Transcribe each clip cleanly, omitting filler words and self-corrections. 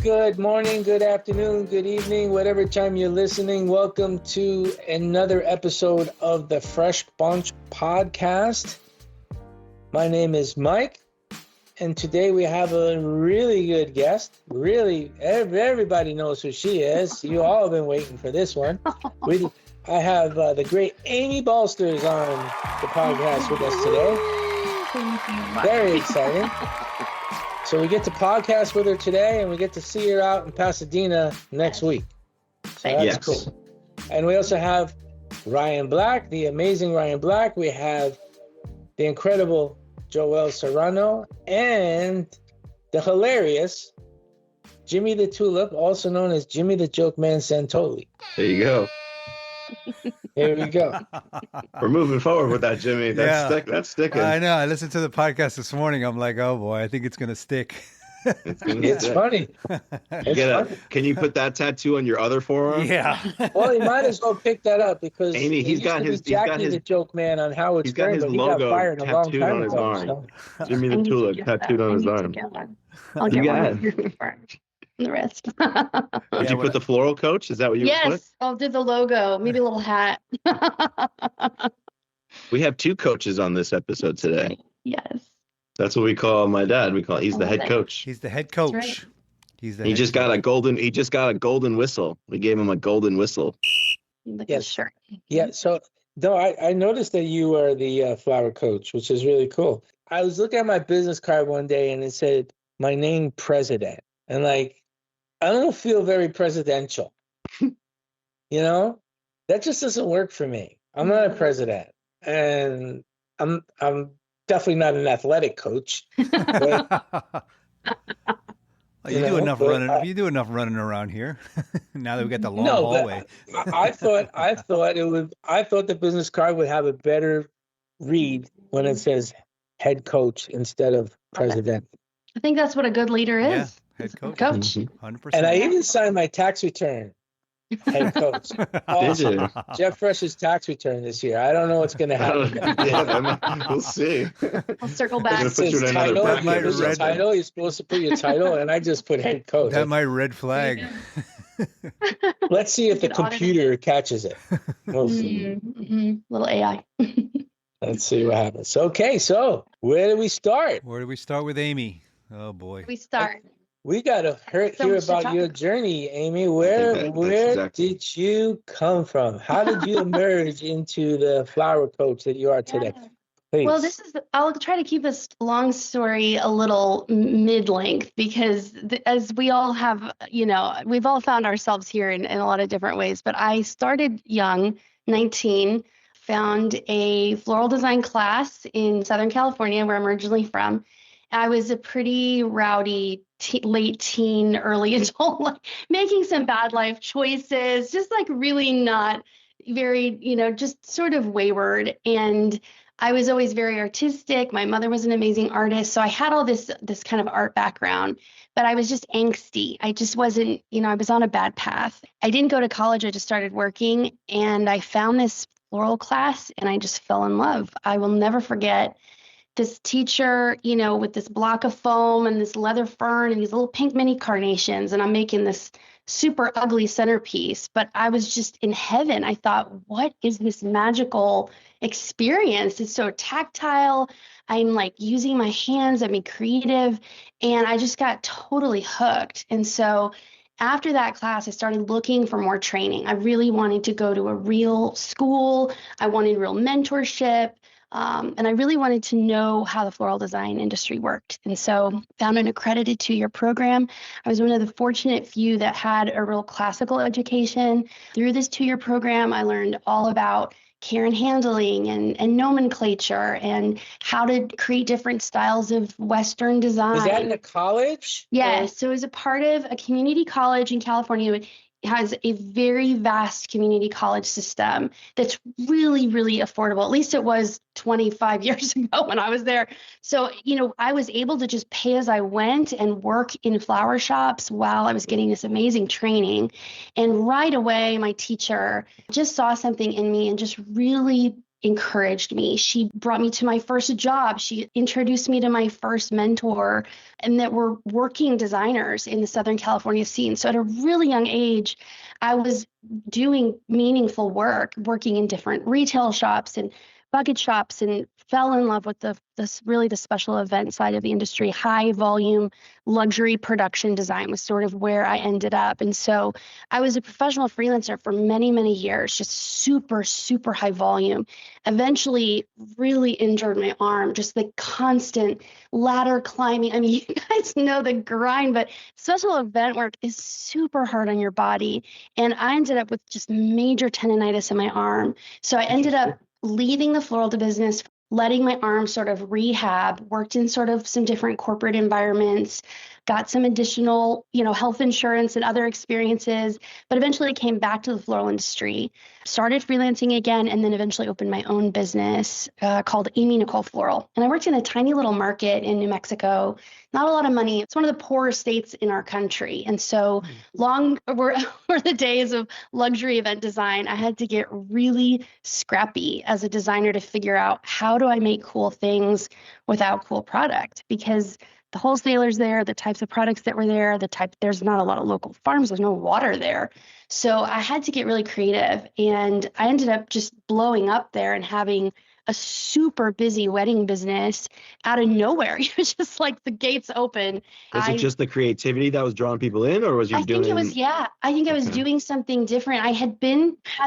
Good morning, good afternoon, good evening, whatever time you're listening. Welcome to another episode of the Fresh Bunch podcast. My name is Mike, and today we have a really good guest. Really, everybody knows who she is. You all have been waiting for this one. I have the great Amy Balsters on the podcast with us today. Thank you, Mike. Very exciting. So we get to podcast with her today, and we get to see her out in Pasadena next week. So that's cool. And we also have Ryan Black, the amazing Ryan Black. We have the incredible Joel Serrano and the hilarious Jimmy the Tulip, also known as Jimmy the Joke Man Santoli. There you go. Here we go. We're moving forward with that, Jimmy. That's sticking. I know. I listened to the podcast this morning. I'm like, oh boy, I think it's going to stick. It's funny. Can you put that tattoo on your other forearm? Yeah. Well, he might as well pick that up because Amy, he's got his the Joke Man on how it's going, but he got fired a long time ago. So. Jimmy the Tulip tattooed on his arm. I'll get one the rest. Did you put the Floral Coach? Is that what you put? Yes, I'll do the logo, maybe a little hat. We have two coaches on this episode today. Yes. That's what we call my dad. He's the head coach. He's the head coach. Right. He just got a golden whistle. We gave him a golden whistle. Yes. Sure. Yeah. So I noticed that you are the flower coach, which is really cool. I was looking at my business card one day and it said my name president. And I don't feel very presidential. You know, that just doesn't work for me. I'm not a president, and I'm definitely not an athletic coach. But, you do enough running around here. Now that we got the long hallway. I thought the business card would have a better read when it says head coach instead of president. I think that's what a good leader is. Yeah. Head coach. 100%. And I even signed my tax return. Head coach. Did you? Jeff Fresh's tax return this year. I don't know what's going to happen. We'll see. I'll circle back. It says title. You're supposed to put your title, and I just put head coach. That might red flag. Let's see if the computer catches it. We'll see. Little AI. Let's see what happens. Okay, so where do we start? Where do we start with Amy? Oh boy. We start. We got to hear about your journey, Amy. Where did you come from? How did you emerge into the flower coach that you are today? Please. Well, I'll try to keep this long story a little mid-length because as we all have, we've all found ourselves here in a lot of different ways. But I started young, 19, found a floral design class in Southern California, where I'm originally from. I was a pretty rowdy late teen, early adult, making some bad life choices, just really not very, just sort of wayward. And I was always very artistic. My mother was an amazing artist. So I had all this kind of art background, but I was just angsty. I just wasn't, I was on a bad path. I didn't go to college. I just started working, and I found this floral class and I just fell in love. I will never forget this teacher, with this block of foam and this leather fern and these little pink mini carnations. And I'm making this super ugly centerpiece, but I was just in heaven. I thought, what is this magical experience? It's so tactile. I'm using my hands. I'm being creative. And I just got totally hooked. And so after that class, I started looking for more training. I really wanted to go to a real school. I wanted real mentorship. And I really wanted to know how the floral design industry worked. And so found an accredited 2-year program. I was one of the fortunate few that had a real classical education. Through this 2-year program, I learned all about care and handling and nomenclature and how to create different styles of Western design. Was that in a college? Yes. So it was a part of a community college in California. Has a very vast community college system that's really, really affordable. At least it was 25 years ago when I was there. So, I was able to just pay as I went and work in flower shops while I was getting this amazing training. And right away, my teacher just saw something in me and just really encouraged me. She brought me to my first job. She introduced me to my first mentor, and that were working designers in the Southern California scene. So at a really young age, I was doing meaningful work, working in different retail shops and bucket shops, and fell in love with the special event side of the industry. High volume luxury production design was sort of where I ended up. And so I was a professional freelancer for many, many years, just super, super high volume. Eventually really injured my arm, just the constant ladder climbing. I mean, you guys know the grind, but special event work is super hard on your body. And I ended up with just major tendonitis in my arm. So I ended up leaving the floral business, letting my arm sort of rehab, worked in sort of some different corporate environments, got some additional, health insurance and other experiences, but eventually came back to the floral industry, started freelancing again, and then eventually opened my own business called Amy Floral. And I worked in a tiny little market in New Mexico, not a lot of money. It's one of the poorer states in our country. And so long were the days of luxury event design. I had to get really scrappy as a designer to figure out, how do I make cool things without cool product? Because the wholesalers there, the types of products that were there, there's not a lot of local farms, there's no water there. So I had to get really creative, and I ended up just blowing up there and having a super busy wedding business out of nowhere. It was just like the gates open. Was it just the creativity that was drawing people in, or was you doing? I think I was doing something different. I had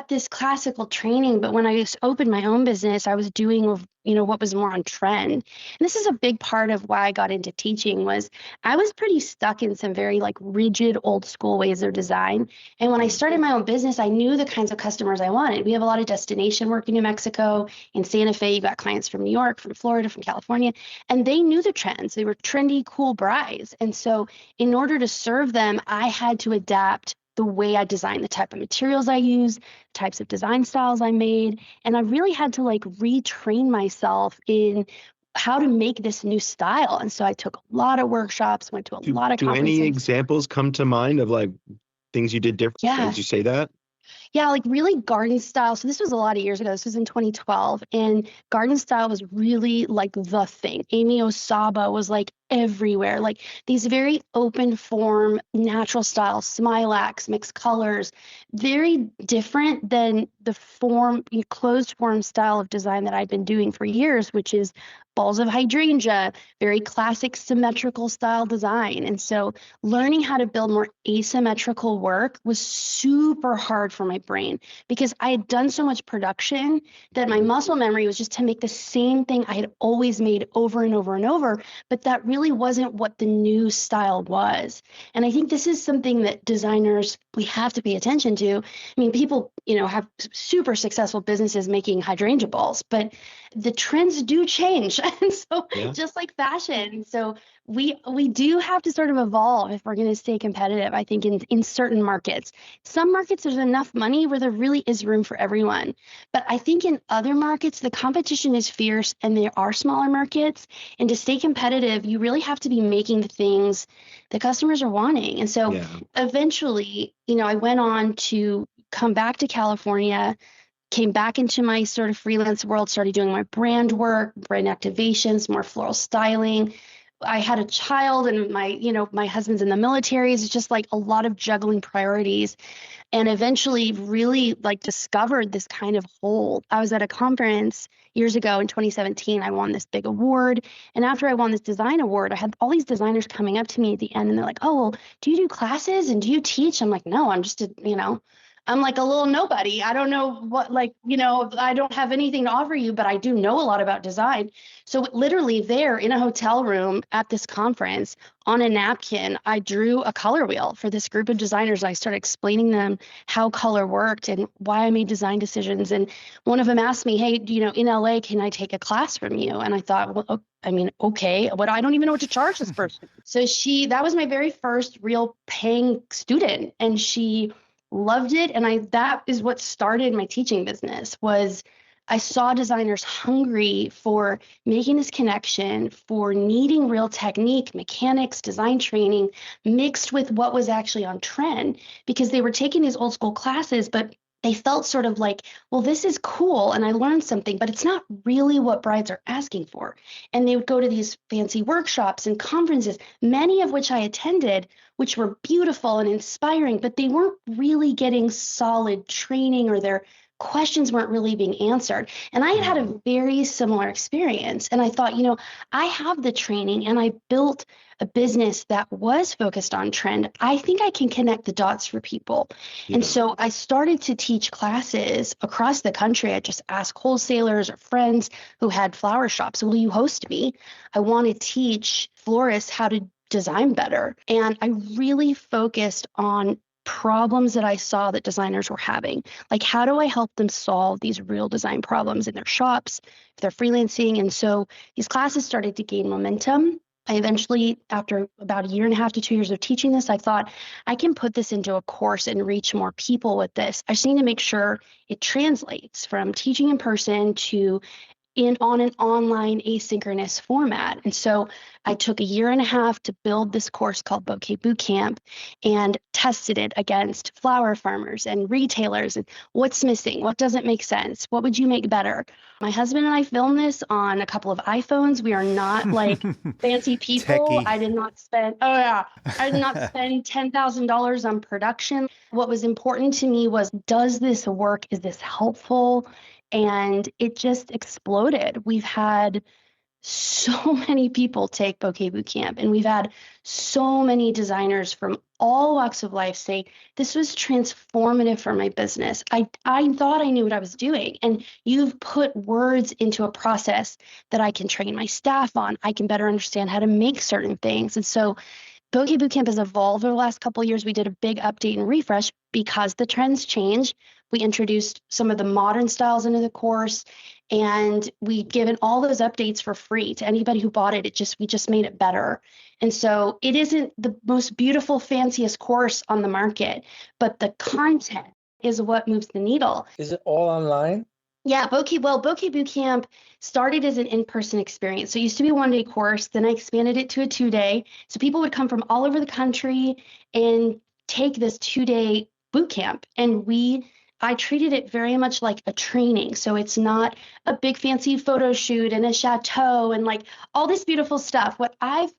this classical training, but when I just opened my own business, I was doing, what was more on trend. And this is a big part of why I got into teaching. Was I was pretty stuck in some very rigid old school ways of design. And when I started my own business, I knew the kinds of customers I wanted. We have a lot of destination work in New Mexico, in Santa Fe. You got clients from New York, from Florida, from California, and they knew the trends. They were trendy, cool brides. And so in order to serve them, I had to adapt the way I designed, the type of materials I used, types of design styles I made. And I really had to retrain myself in how to make this new style. And so I took a lot of workshops, went to a lot of conferences. Do any examples come to mind of things you did different? Yeah. Did you say that? Yeah, really garden style. So this was a lot of years ago. This was in 2012. And garden style was really the thing. Amy Osaba was everywhere. These very open form, natural style, smilax, mixed colors, very different than the closed form style of design that I'd been doing for years, which is balls of hydrangea, very classic symmetrical style design. And so learning how to build more asymmetrical work was super hard for my brain, because I had done so much production that my muscle memory was just to make the same thing I had always made over and over and over. But that really wasn't what the new style was. And I think this is something that designers, we have to pay attention to. I mean, people, have super successful businesses making hydrangea balls, but the trends do change. And so just like fashion. So we do have to sort of evolve if we're going to stay competitive, I think, in certain markets. Some markets, there's enough money where there really is room for everyone. But I think in other markets, the competition is fierce and there are smaller markets. And to stay competitive, you really have to be making the things the customers are wanting. And so eventually, I went on to come back to California, came back into my sort of freelance world, started doing my brand work, brand activations, more floral styling. I had a child, and my husband's in the military. It's just a lot of juggling priorities, and eventually really discovered this kind of hole. I was at a conference years ago in 2017. I won this big award. And after I won this design award, I had all these designers coming up to me at the end, and they're like, "Oh, well, do you do classes and do you teach?" I'm like, "No, I'm just I'm a little nobody. I don't know what, I don't have anything to offer you, but I do know a lot about design." So literally there in a hotel room at this conference, on a napkin, I drew a color wheel for this group of designers. I started explaining them how color worked and why I made design decisions. And one of them asked me, "Hey, in LA, can I take a class from you?" And I thought, well, okay, but I don't even know what to charge this person. So that was my very first real paying student, and she loved it. And that is what started my teaching business. Was I saw designers hungry for making this connection, for needing real technique, mechanics, design training, mixed with what was actually on trend, because they were taking these old school classes, but they felt sort of like, well, this is cool and I learned something, but it's not really what brides are asking for. And they would go to these fancy workshops and conferences, many of which I attended, which were beautiful and inspiring, but they weren't really getting solid training, or their questions weren't really being answered. And I had a very similar experience. And I thought, I have the training and I built a business that was focused on trend. I think I can connect the dots for people. Yeah. And so I started to teach classes across the country. I just asked wholesalers or friends who had flower shops, will you host me? I want to teach florists how to design better. And I really focused on problems that I saw that designers were having. Like, how do I help them solve these real design problems in their shops, if they're freelancing? And so these classes started to gain momentum. I eventually, after about 1.5 to 2 years of teaching this, I thought I can put this into a course and reach more people with this. I just need to make sure it translates from teaching in person to on an online asynchronous format. And so I took 1.5 years to build this course called Bouquet Bootcamp and tested it against flower farmers and retailers and what's missing, what doesn't make sense, what would you make better. My husband and I filmed this on a couple of iPhones. We are not like fancy people. Techie. I did not spend $10,000 on production. What was important to me was, does this work? Is this helpful? And it just exploded. We've had so many people take Bouquet Bootcamp, and we've had so many designers from all walks of life say, this was transformative for my business. I thought I knew what I was doing, and you've put words into a process that I can train my staff on. I can better understand how to make certain things. And so Bouquet Bootcamp has evolved over the last couple of years. We did a big update and refresh because the trends change. We introduced some of the modern styles into the course, and we've given all those updates for free to anybody who bought it. We just made it better. And so it isn't the most beautiful, fanciest course on the market, but the content is what moves the needle. Is it all online? Yeah, Bouquet Bootcamp started as an in-person experience. So it used to be a 1-day course. Then I expanded it to a 2-day. So people would come from all over the country and take this 2-day boot camp. And I treated it very much like a training. So it's not a big fancy photo shoot and a chateau and like all this beautiful stuff. What I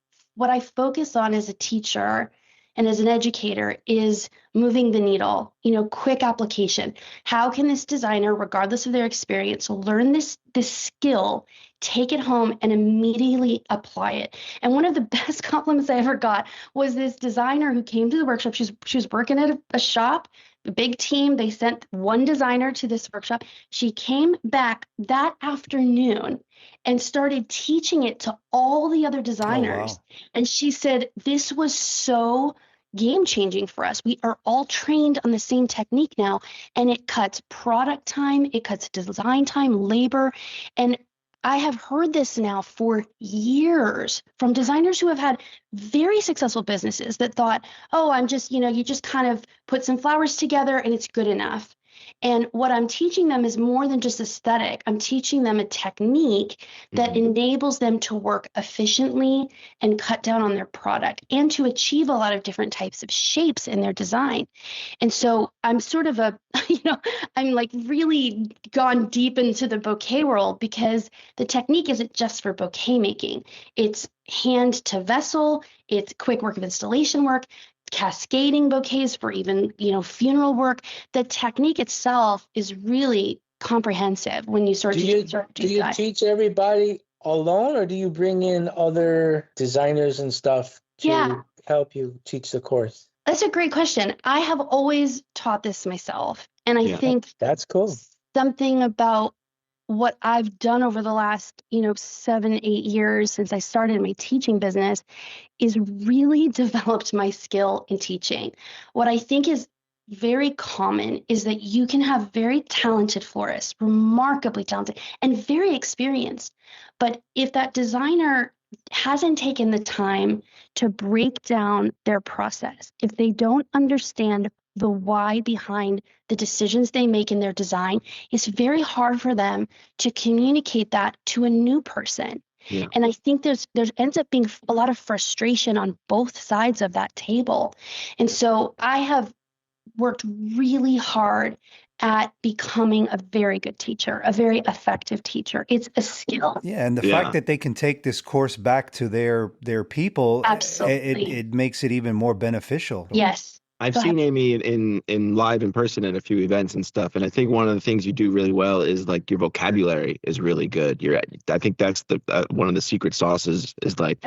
focus on as a teacher and as an educator is moving the needle, quick application. How can this designer, regardless of their experience, learn this skill, take it home, and immediately apply it? And one of the best compliments I ever got was this designer who came to the workshop. She was working at a shop, a big team. They sent one designer to this workshop. She came back that afternoon and started teaching it to all the other designers. Oh, wow. And she said, this was so game-changing for us. We are all trained on the same technique now, and it cuts product time, it cuts design time, labor. And I have heard this now for years from designers who have had very successful businesses that thought, oh, I'm just, you just kind of put some flowers together and it's good enough. And what I'm teaching them is more than just aesthetic. I'm teaching them a technique that enables them to work efficiently and cut down on their product and to achieve a lot of different types of shapes in their design. And so I'm sort of I'm like really gone deep into the bouquet world because the technique isn't just for bouquet making. It's hand to vessel, it's quick work of installation work, cascading bouquets for even, funeral work. The technique itself is really comprehensive when you start to do you teach everybody alone, or do you bring in other designers and stuff to help you teach the course? That's a great question. I have always taught this myself, and I think that's cool. Something about what I've done over the last, 7, 8 years since I started my teaching business is really developed my skill in teaching. What I think is very common is that you can have very talented florists, remarkably talented and very experienced. But if that designer hasn't taken the time to break down their process, if they don't understand the why behind the decisions they make in their design, it's very hard for them to communicate that to a new person. Yeah. And I think there ends up being a lot of frustration on both sides of that table. And so I have worked really hard at becoming a very good teacher, a very effective teacher. It's a skill. Yeah, and the fact that they can take this course back to their people, Absolutely. it makes it even more beneficial. Yes. I've seen Amy in live in person at a few events and stuff, and I think one of the things you do really well is like your vocabulary is really good. I think that's the one of the secret sauces is like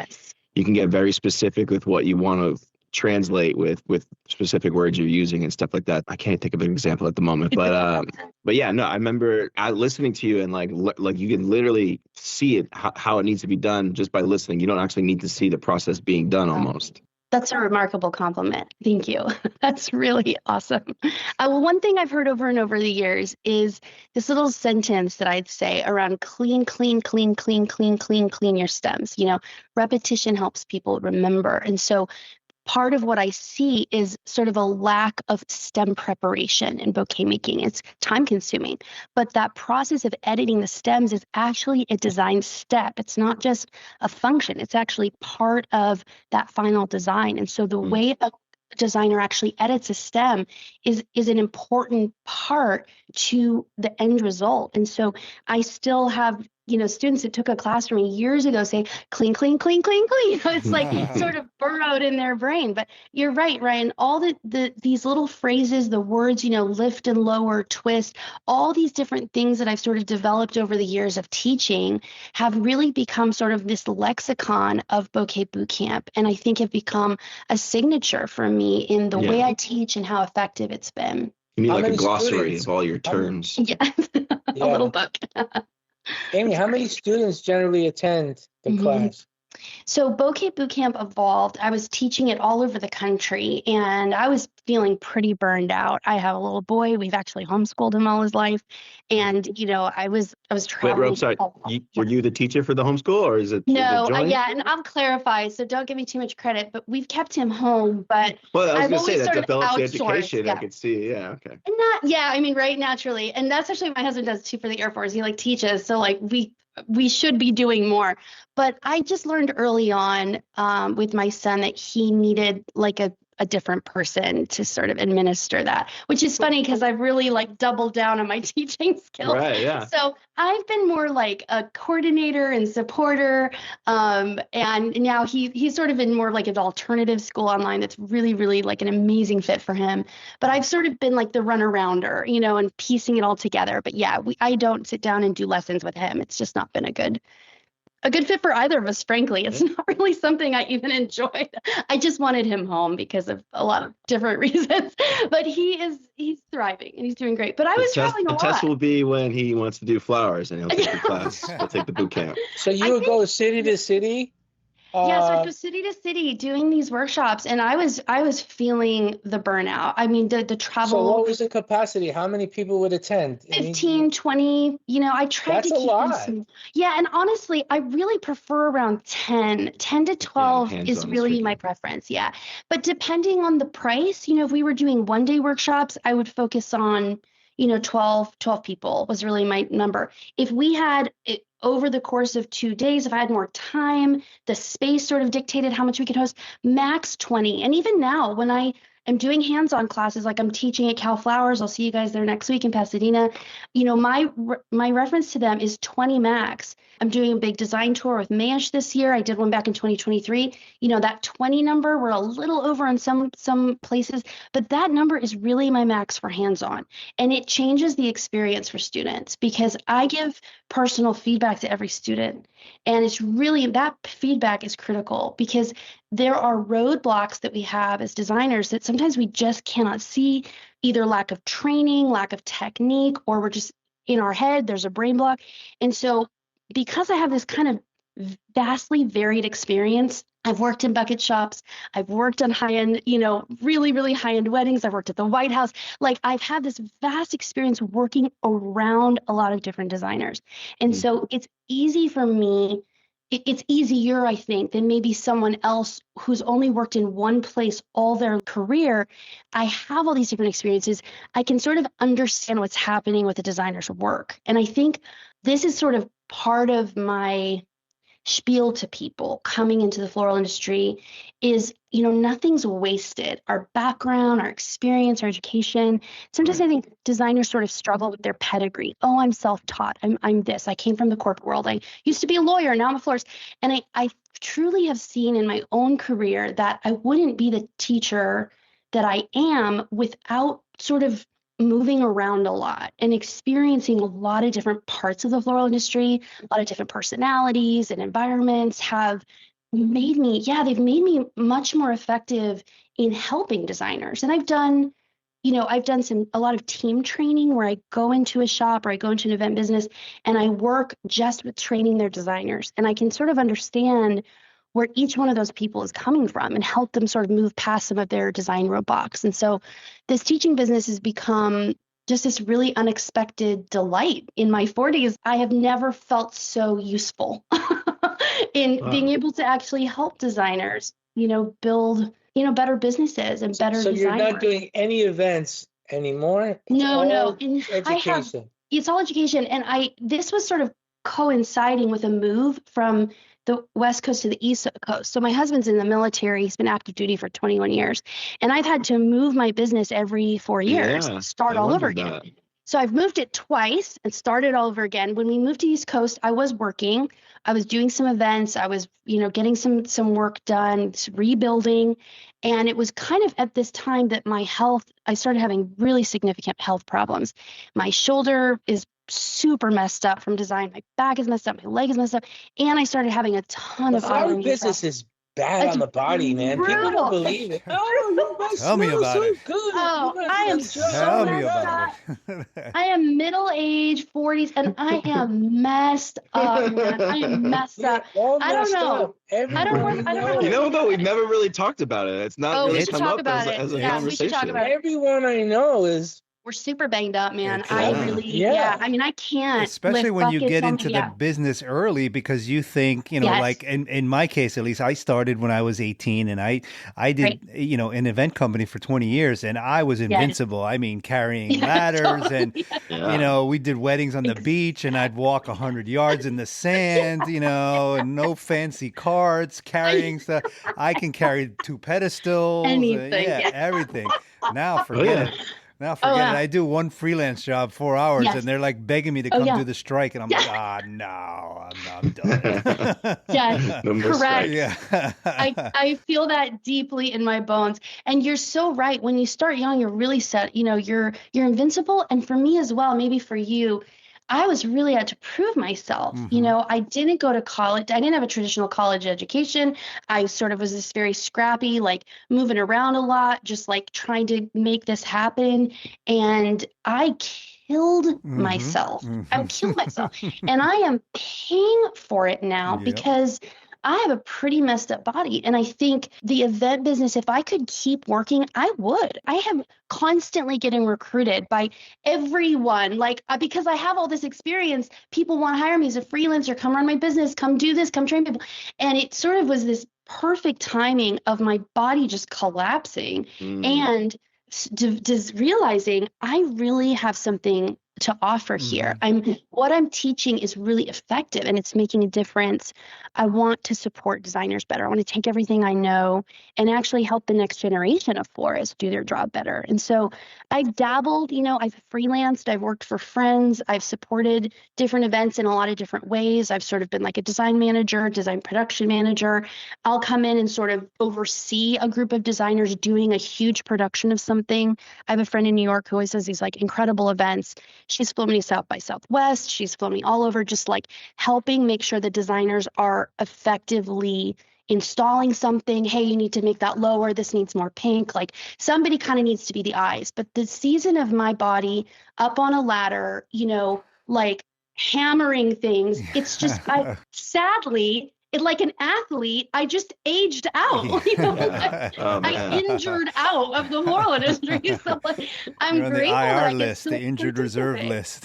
you can get very specific with what you want to translate with specific words you're using and stuff like that. I can't think of an example at the moment, but yeah, no, I remember listening to you and like you can literally see it how it needs to be done just by listening. You don't actually need to see the process being done almost. That's a remarkable compliment. Thank you. That's really awesome. Well, one thing I've heard over and over the years is this little sentence that I'd say around clean your stems. Repetition helps people remember. And so part of what I see is sort of a lack of stem preparation in bouquet making. It's time consuming, but that process of editing the stems is actually a design step. It's not just a function. It's actually part of that final design. And so the way a designer actually edits a stem is an important part to the end result. And so I still have students that took a class from me years ago say, clean. It's like sort of burrowed in their brain. But you're right, Ryan. All these little phrases, the words, lift and lower, twist, all these different things that I've sort of developed over the years of teaching have really become sort of this lexicon of Bouquet Bootcamp. And I think have become a signature for me in the way I teach and how effective it's been. You need like a glossary of all your terms. A little book. Amy, how many students generally attend the class? So Bouquet Bootcamp evolved. I was teaching it all over the country, and I was feeling pretty burned out. I have a little boy. We've actually homeschooled him all his life, and I was traveling. Wait, sorry. Were you the teacher for the homeschool, or is it? No, and I'll clarify. So don't give me too much credit, but we've kept him home. But well, I was going to say that sort of develops the education. I could see. Yeah. Okay. And right, naturally, and that's actually what my husband does too for the Air Force. He teaches, so we should be doing more. But I just learned early on with my son that he needed a different person to sort of administer that, which is funny because I've really doubled down on my teaching skills. Right, yeah. So I've been more like a coordinator and supporter. And now he's sort of in more like an alternative school online that's really, really an amazing fit for him. But I've sort of been like the runarounder, and piecing it all together. But yeah, I don't sit down and do lessons with him. It's just not been a good fit for either of us, frankly. It's not really something I even enjoyed. I just wanted him home because of a lot of different reasons. But he's thriving and he's doing great. But I was traveling a lot. The test will be when he wants to do flowers and he'll take the class. He'll take the boot camp. So you would go city to city? Yes, I go city to city doing these workshops, and I was feeling the burnout. I mean, the travel. So what was the capacity? How many people would attend? 15, 20. I tried to keep them. Yeah, and honestly, I really prefer around 10. 10 to 12 is really my preference. Yeah, but depending on the price, if we were doing one-day workshops, I would focus on 12 people was really my number. If we had it over the course of 2 days, if I had more time, the space sort of dictated how much we could host, max 20. And even now, when I am doing hands-on classes, like I'm teaching at Cal Flowers, I'll see you guys there next week in Pasadena. My reference to them is 20 max. I'm doing a big design tour with Mayish this year. I did one back in 2023. That 20 number, we're a little over on some places, but that number is really my max for hands-on. And it changes the experience for students because I give personal feedback to every student. And it's really, that feedback is critical because there are roadblocks that we have as designers that sometimes we just cannot see, either lack of training, lack of technique, or we're just in our head, there's a brain block. And so because I have this kind of vastly varied experience, I've worked in bucket shops, I've worked on high-end, really, really high-end weddings, I've worked at the White House. I've had this vast experience working around a lot of different designers. And so it's easy for me, it's easier, I think, than maybe someone else who's only worked in one place all their career. I have all these different experiences. I can sort of understand what's happening with the designer's work. And I think this is sort of part of my spiel to people coming into the floral industry is, nothing's wasted. Our background, our experience, our education. Sometimes I think designers sort of struggle with their pedigree. Oh, I'm self-taught. I'm this. I came from the corporate world. I used to be a lawyer. Now I'm a florist. And I truly have seen in my own career that I wouldn't be the teacher that I am without sort of moving around a lot and experiencing a lot of different parts of the floral industry. A lot of different personalities and environments have made me, they've made me much more effective in helping designers. And I've done a lot of team training where I go into a shop or I go into an event business and I work just with training their designers. And I can sort of understand where each one of those people is coming from and help them sort of move past some of their design roadblocks. And so this teaching business has become just this really unexpected delight. In my 40s, I have never felt so useful in being able to actually help designers, build, better businesses and better So design you're not work. doing any events anymore? No. Education. It's all education. And this was sort of coinciding with a move from the West Coast to the East Coast. So my husband's in the military. He's been active duty for 21 years. And I've had to move my business every 4 years, start all over again. So I've moved it twice and started all over again. When we moved to the East Coast, I was working. I was doing some events. I was, getting some work done, rebuilding. And it was kind of at this time that my health, I started having really significant health problems. My shoulder is super messed up from design. My back is messed up. My leg is messed up. And I started having a ton of flower business is bad on the body, man. People don't believe it. Oh, you must Tell me about it. Good. Oh, I am so Tell me messed about up. it. I am middle-aged, 40s, and I am messed up, man. I am messed up. I don't know. I don't know. Though we've never really talked about it. It's not really come up as a conversation. We should talk about it. Everyone I know is. We're super banged up, man. It's, I really, I mean, I can't. Especially when you get into the business early, because you think, like in my case, at least, I started when I was 18 and I did, an event company for 20 years and I was invincible. I mean, carrying ladders and, we did weddings on the beach and I'd walk 100 yards in the sand, and no fancy carts, carrying stuff. I can carry 2 pedestals. Anything. Everything. Now forget it. Now forget it. I do one freelance job, 4 hours, and they're like begging me to come do the strike, and I'm like, no, I'm done. Yes, correct. Yeah. I feel that deeply in my bones. And you're so right. When you start young, you're really set. You're invincible. And for me as well, maybe for you, I was really had to prove myself. Mm-hmm. I didn't go to college. I didn't have a traditional college education. I sort of was this very scrappy, like moving around a lot, just like trying to make this happen. And I killed myself. I killed myself. And I am paying for it now because I have a pretty messed up body. And I think the event business, if I could keep working, I would. I am constantly getting recruited by everyone, because I have all this experience. People want to hire me as a freelancer, come run my business, come do this, come train people. And it sort of was this perfect timing of my body just collapsing and just realizing I really have something to offer here. What I'm teaching is really effective and it's making a difference. I want to support designers better. I want to take everything I know and actually help the next generation of florists do their job better. And so I've dabbled, I've freelanced, I've worked for friends, I've supported different events in a lot of different ways. I've sort of been like a design manager, design production manager. I'll come in and sort of oversee a group of designers doing a huge production of something. I have a friend in New York who always does these like incredible events. She's flown me South by Southwest. She's flown me all over, just like helping make sure the designers are effectively installing something. Hey, you need to make that lower. This needs more pink. Like somebody kind of needs to be the eyes. But the season of my body up on a ladder, like hammering things, it's just, sadly, like an athlete, I just aged out. I injured out of the floral industry. So I'm You're on grateful the that I IR list, the injured reserve list.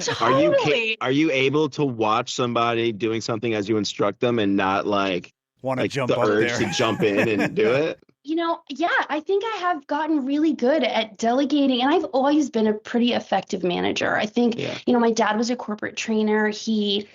Totally. Are you able to watch somebody doing something as you instruct them and not want to jump the up urge there to jump in and do it? I think I have gotten really good at delegating, and I've always been a pretty effective manager. I think, my dad was a corporate trainer. He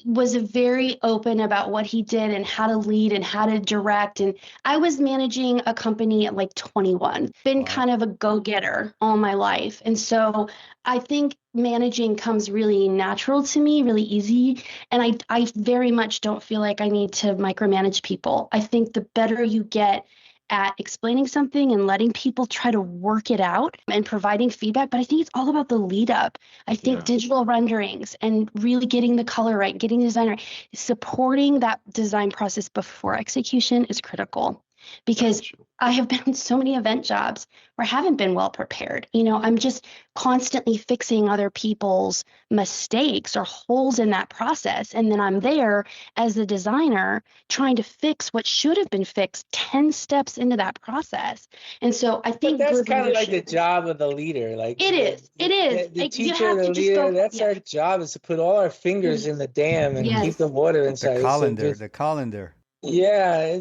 was very open about what he did and how to lead and how to direct. And I was managing a company at like 21, been kind of a go-getter all my life. And so I think managing comes really natural to me, really easy. And I very much don't feel like I need to micromanage people. I think the better you get at explaining something and letting people try to work it out and providing feedback. But I think it's all about the lead up. I think digital renderings and really getting the color right, getting the design right, supporting that design process before execution is critical. Because I have been on so many event jobs where I haven't been well prepared. I'm just constantly fixing other people's mistakes or holes in that process. And then I'm there as a designer trying to fix what should have been fixed 10 steps into that process. And so I think that's kind of like the job of the leader. Like it is. The teacher, the leader, that's our job, is to put all our fingers in the dam and keep the water inside. The colander. Yeah,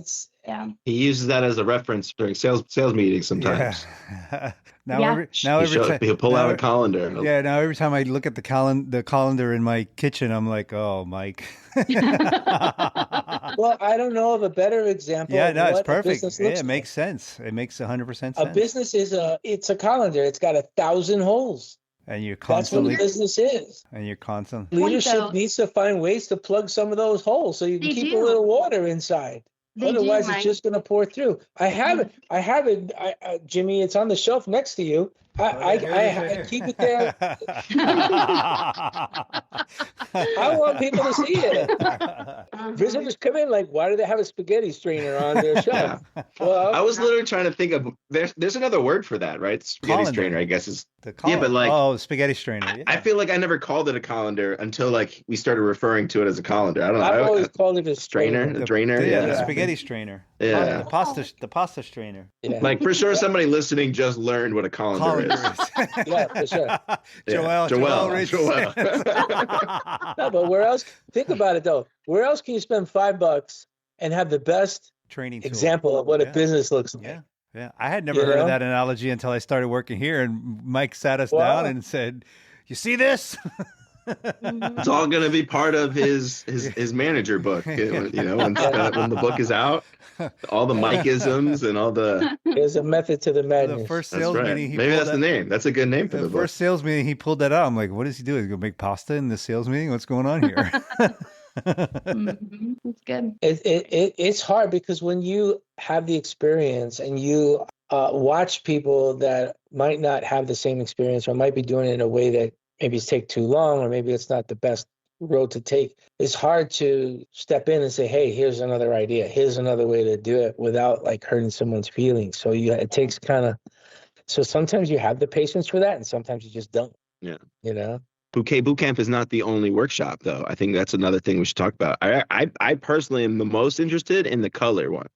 he uses that as a reference during sales meetings sometimes. Yeah. Every time he'll pull out a colander. Yeah, now every time I look at the colander in my kitchen, I'm like, oh, Mike. Well, I don't know of a better example. Yeah, no, of it's perfect. It makes sense. It makes 100% sense. A business it's a colander. It's got 1,000 holes. And you're constantly. That's what a business is. And you're constantly. Leadership needs to find ways to plug some of those holes so you can keep a little water inside. Otherwise, it's just going to pour through. I have it, Jimmy. It's on the shelf next to you. I keep it there. I want people to see it. Visitors come in like, why do they have a spaghetti strainer on their shelf? Well, I was literally trying to think of there's another word for that, right? Spaghetti strainer, I guess is. But spaghetti strainer. Yeah. I feel like I never called it a colander until like we started referring to it as a colander. I don't know. I've always called it a strainer. The drainer. The spaghetti strainer. Yeah. The pasta strainer. Yeah. Like for sure, somebody listening just learned what a colander is. Yeah, for sure. Joel. No, but where else? Think about it though. Where else can you spend $5 and have the best training example of what a business looks like? Yeah. I had never heard of that analogy until I started working here, and Mike sat us down and said, "You see this?" It's all going to be part of his manager book. When the book is out, all the Mike-isms and all the. There's a method to the madness. The first sales meeting, maybe that's the name. That's a good name for the book. First sales meeting, he pulled that out. I'm like, what does he do? He's going to make pasta in the sales meeting? What's going on here? That's good. It's hard because when you have the experience and you watch people that might not have the same experience or might be doing it in a way that maybe it's take too long or maybe it's not the best road to take, it's hard to step in and say, hey, here's another idea. Here's another way to do it without like hurting someone's feelings. So it takes so sometimes you have the patience for that and sometimes you just don't. Yeah. Bouquet Bootcamp is not the only workshop, though. I think that's another thing we should talk about. I personally am the most interested in the color one.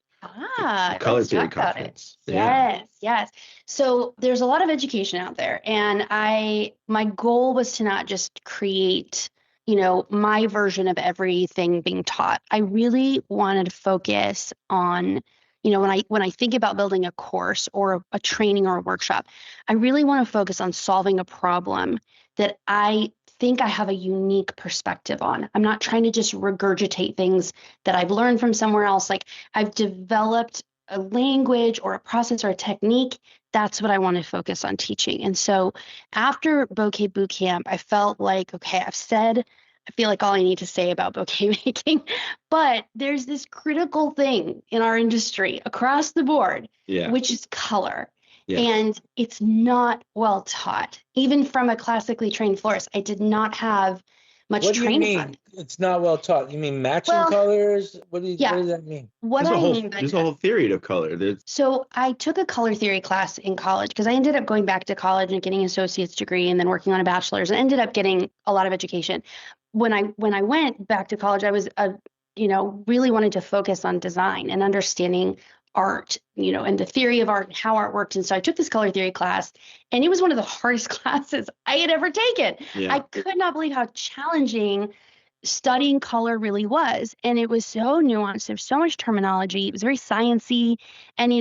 Color theory conference. Yes. So there's a lot of education out there, and my goal was to not just create, my version of everything being taught. I really wanted to focus on, when I think about building a course or a training or a workshop, I really want to focus on solving a problem that I think I have a unique perspective on. I'm not trying to just regurgitate things that I've learned from somewhere else. Like I've developed a language or a process or a technique. That's what I want to focus on teaching. And so after Bouquet Bootcamp, I felt like, okay, I feel like all I need to say about bouquet making, but there's this critical thing in our industry across the board, which is color. Yeah. And it's not well taught. Even from a classically trained florist, I did not have much training on it. It's not well taught. You mean matching colors? What does that mean? There's a whole theory of color. So I took a color theory class in college because I ended up going back to college and getting an associate's degree and then working on a bachelor's and ended up getting a lot of education. When I went back to college, I was really wanted to focus on design and understanding art, and the theory of art and how art worked. And so I took this color theory class, and it was one of the hardest classes I had ever taken. Yeah. I could not believe how challenging studying color really was. And it was so nuanced. There's so much terminology. It was very sciencey. And,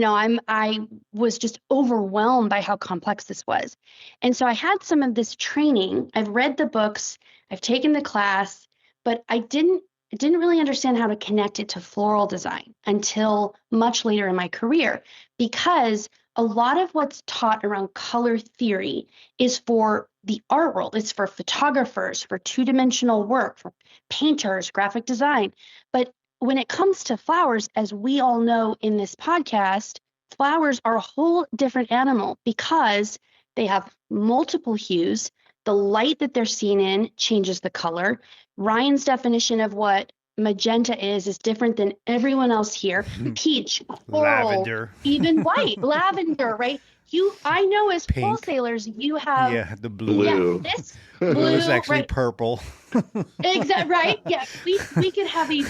I was just overwhelmed by how complex this was. And so I had some of this training. I've read the books. I've taken the class. but I didn't really understand how to connect it to floral design until much later in my career, because a lot of what's taught around color theory is for the art world. It's for photographers, for two-dimensional work, for painters, graphic design. But when it comes to flowers, as we all know in this podcast, flowers are a whole different animal because they have multiple hues. The light that they're seen in changes the color. Ryan's definition of what magenta is different than everyone else here. Peach, coral, lavender, even white, lavender, right? I know as pink, wholesalers, you have the blue. Yeah, this blue is actually right? Purple. Exactly, right? Yeah, we could have a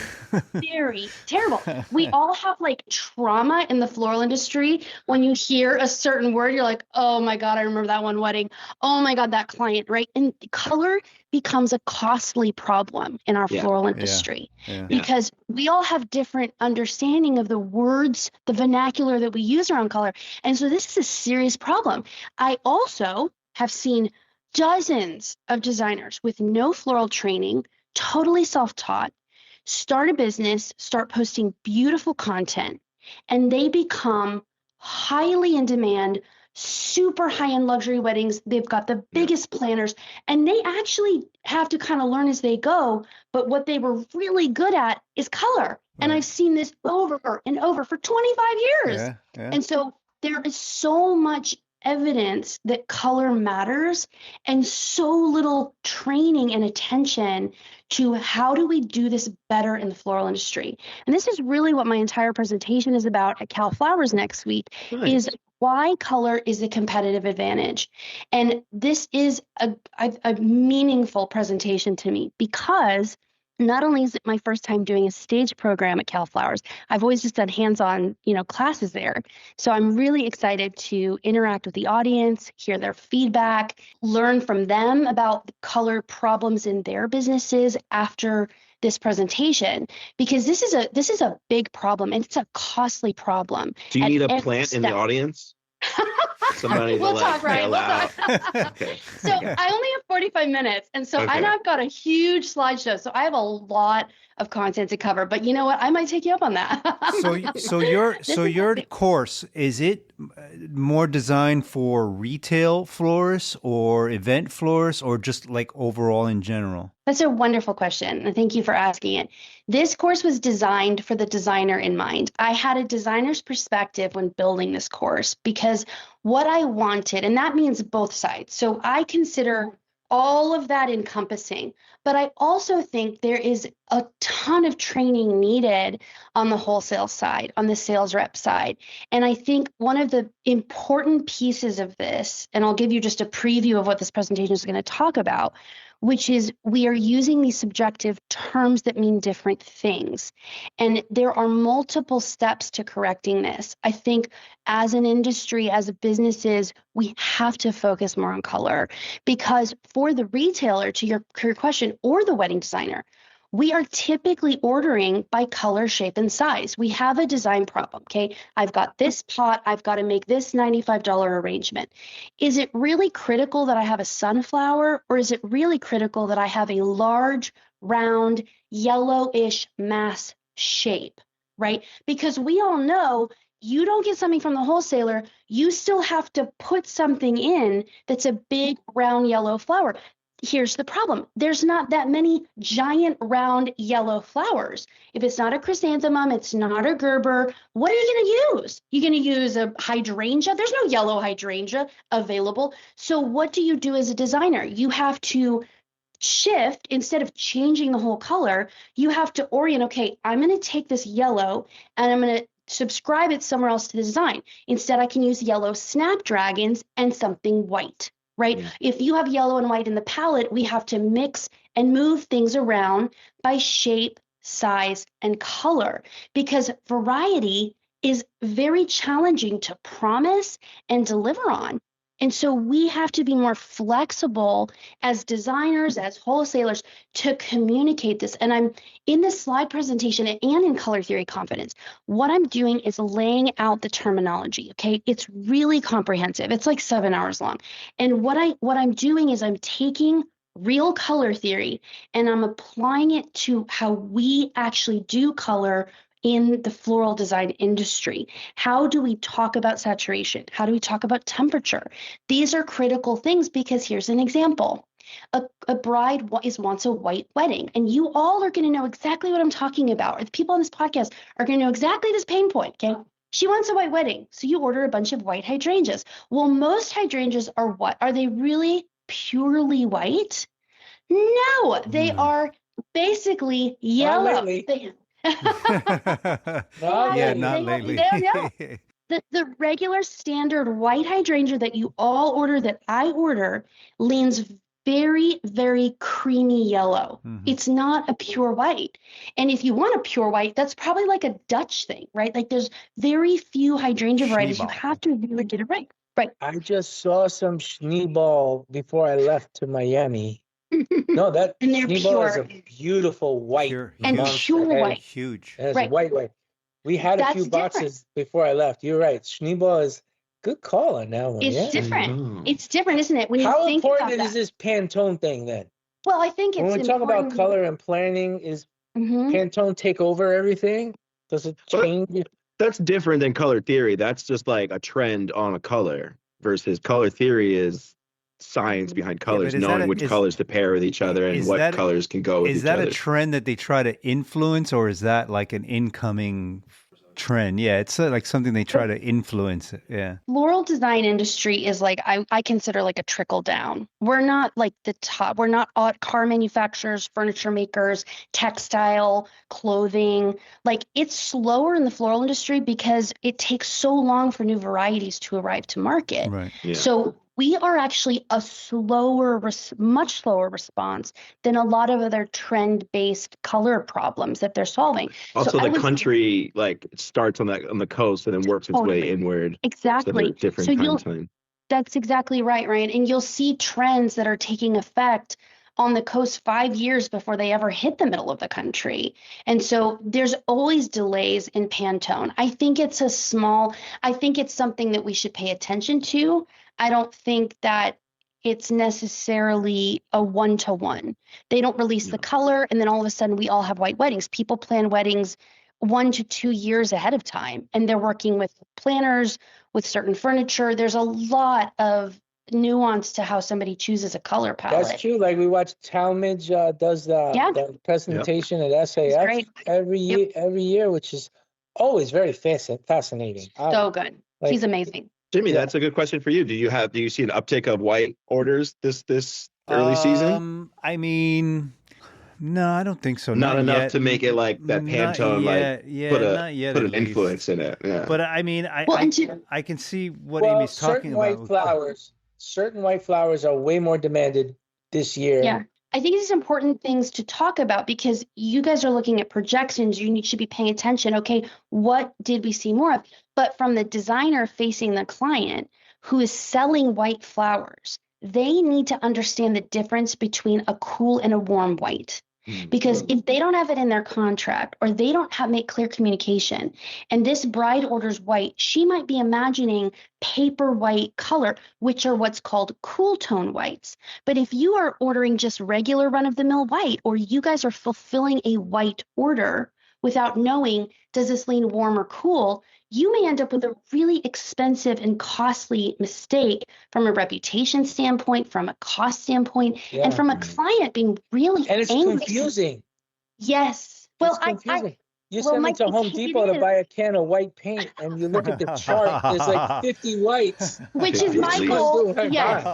very terrible. We all have like trauma in the floral industry. When you hear a certain word, you're like, oh my God, I remember that one wedding. Oh my God, that client, right? And color becomes a costly problem in our floral industry because we all have different understanding of the words, the vernacular that we use around color. And so this is a serious problem. I also have seen dozens of designers with no floral training, totally self-taught, start a business, start posting beautiful content, and they become highly in demand, super high-end luxury weddings. They've got the biggest planners, and they actually have to kind of learn as they go. But what they were really good at is color. And I've seen this over and over for 25 years. And so there is so much evidence that color matters and so little training and attention to how do we do this better in the floral industry. And this is really what my entire presentation is about at Cal Flowers next week, is why color is a competitive advantage. And this is a meaningful presentation to me because not only is it my first time doing a stage program at Cal Flowers, I've always just done hands-on, classes there. So I'm really excited to interact with the audience, hear their feedback, learn from them about the color problems in their businesses after this presentation, because this is a big problem and it's a costly problem. Do you need a plant in the audience? Somebody we'll talk, right? We'll talk. Okay. So I only have 45 minutes. And so I've got a huge slideshow. So I have a lot of content to cover. But you know what? I might take you up on that. So your course, is it more designed for retail florists or event florists or just like overall in general? That's a wonderful question. And thank you for asking it. This course was designed for the designer in mind. I had a designer's perspective when building this course because what I wanted, and that means both sides. So I consider all of that encompassing, but I also think there is a ton of training needed on the wholesale side, on the sales rep side. And I think one of the important pieces of this, and I'll give you just a preview of what this presentation is going to talk about, which is we are using these subjective terms that mean different things. And there are multiple steps to correcting this. I think as an industry, as businesses, we have to focus more on color because for the retailer, to your question, or the wedding designer, we are typically ordering by color, shape, and size. We have a design problem, okay? I've got this pot, I've got to make this $95 arrangement. Is it really critical that I have a sunflower, or is it really critical that I have a large, round, yellowish mass shape, right? Because we all know you don't get something from the wholesaler, you still have to put something in that's a big, round, yellow flower. Here's the problem. There's not that many giant round yellow flowers. If it's not a chrysanthemum, it's not a Gerber, what are you going to use? You're going to use a hydrangea? There's no yellow hydrangea available. So what do you do as a designer? You have to shift. Instead of changing the whole color, you have to orient, okay, I'm going to take this yellow and I'm going to subscribe it somewhere else to the design. Instead, I can use yellow snapdragons and something white. Right? If you have yellow and white in the palette, we have to mix and move things around by shape, size, and color because variety is very challenging to promise and deliver on. And so we have to be more flexible as designers, as wholesalers to communicate this. And I'm in this slide presentation and in Color Theory Confidence, what I'm doing is laying out the terminology, okay? It's really comprehensive. It's like 7 hours long. And what I'm doing is I'm taking real color theory, and I'm applying it to how we actually do color in the floral design industry. How do we talk about saturation? How do we talk about temperature? These are critical things because here's an example. A bride wants a white wedding, and you all are going to know exactly what I'm talking about, or the people on this podcast are going to know exactly this pain point, okay? She wants a white wedding, so you order a bunch of white hydrangeas. Well, most hydrangeas are what? Are they really purely white? No, they are basically yellow. Not lately. Not lately. The regular standard white hydrangea that you all order, that I order, leans very, very creamy yellow. It's not a pure white. And if you want a pure white, that's probably like a Dutch thing, right? Like there's very few hydrangea varieties. You have to really get it right. Right. I just saw some Schneeball before I left to Miami. No, that Schneeball is a beautiful white. Pure white. Huge. It's white. We had a few boxes before I left. You're right. Schneeball is good call on that one. It's different. It's different, isn't it? When How you think important is this Pantone thing then? Well, I think it's when we talk about color and planning, is Pantone take over everything? Does it change? That's different than color theory. That's just like a trend on a color versus color theory is science behind colors, knowing which colors to pair with each other and what colors can go with each other. Is that a trend that they try to influence, or is that like an incoming trend? Yeah, it's like something they try to influence. Yeah. Floral design industry is like, I consider like a trickle down. We're not like the top. We're not car manufacturers, furniture makers, textile, clothing. Like it's slower in the floral industry because it takes so long for new varieties to arrive to market. Right. Yeah. So we are actually a much slower response than a lot of other trend-based color problems that they're solving. Also, the country like starts on the coast and then works its way inward. Exactly. So different time. That's exactly right, Ryan. And you'll see trends that are taking effect on the coast 5 years before they ever hit the middle of the country. And so there's always delays in Pantone. I think it's something that we should pay attention to. I don't think that it's necessarily a one-to-one. They don't release the color, and then all of a sudden we all have white weddings. People plan weddings 1 to 2 years ahead of time, and they're working with planners, with certain furniture. There's a lot of nuance to how somebody chooses a color palette. That's true. Like we watch Talmadge does the presentation at SAF every year, which is always very fascinating. So good. He's amazing. Jimmy, that's a good question for you. Do you see an uptick of white orders this early season? I mean, no, I don't think so. Not enough yet. to make it like that Pantone, put an influence in it. Yeah. But I mean, I can see what Amy's talking about. Certain white flowers are way more demanded this year. Yeah. I think it's important things to talk about because you guys are looking at projections. You should be paying attention. Okay, what did we see more of? But from the designer facing the client who is selling white flowers, they need to understand the difference between a cool and a warm white. Because if they don't have it in their contract or they don't make clear communication and this bride orders white, she might be imagining paper white color, which are what's called cool tone whites. But if you are ordering just regular run-of-the-mill white, or you guys are fulfilling a white order without knowing, does this lean warm or cool, you may end up with a really expensive and costly mistake from a reputation standpoint, from a cost standpoint, and from a client being really and it's angry. Confusing. Yes. Well, you send it to Home Depot to buy a can of white paint, and you look at the chart. There's like 50 whites, which is my goal. Yes,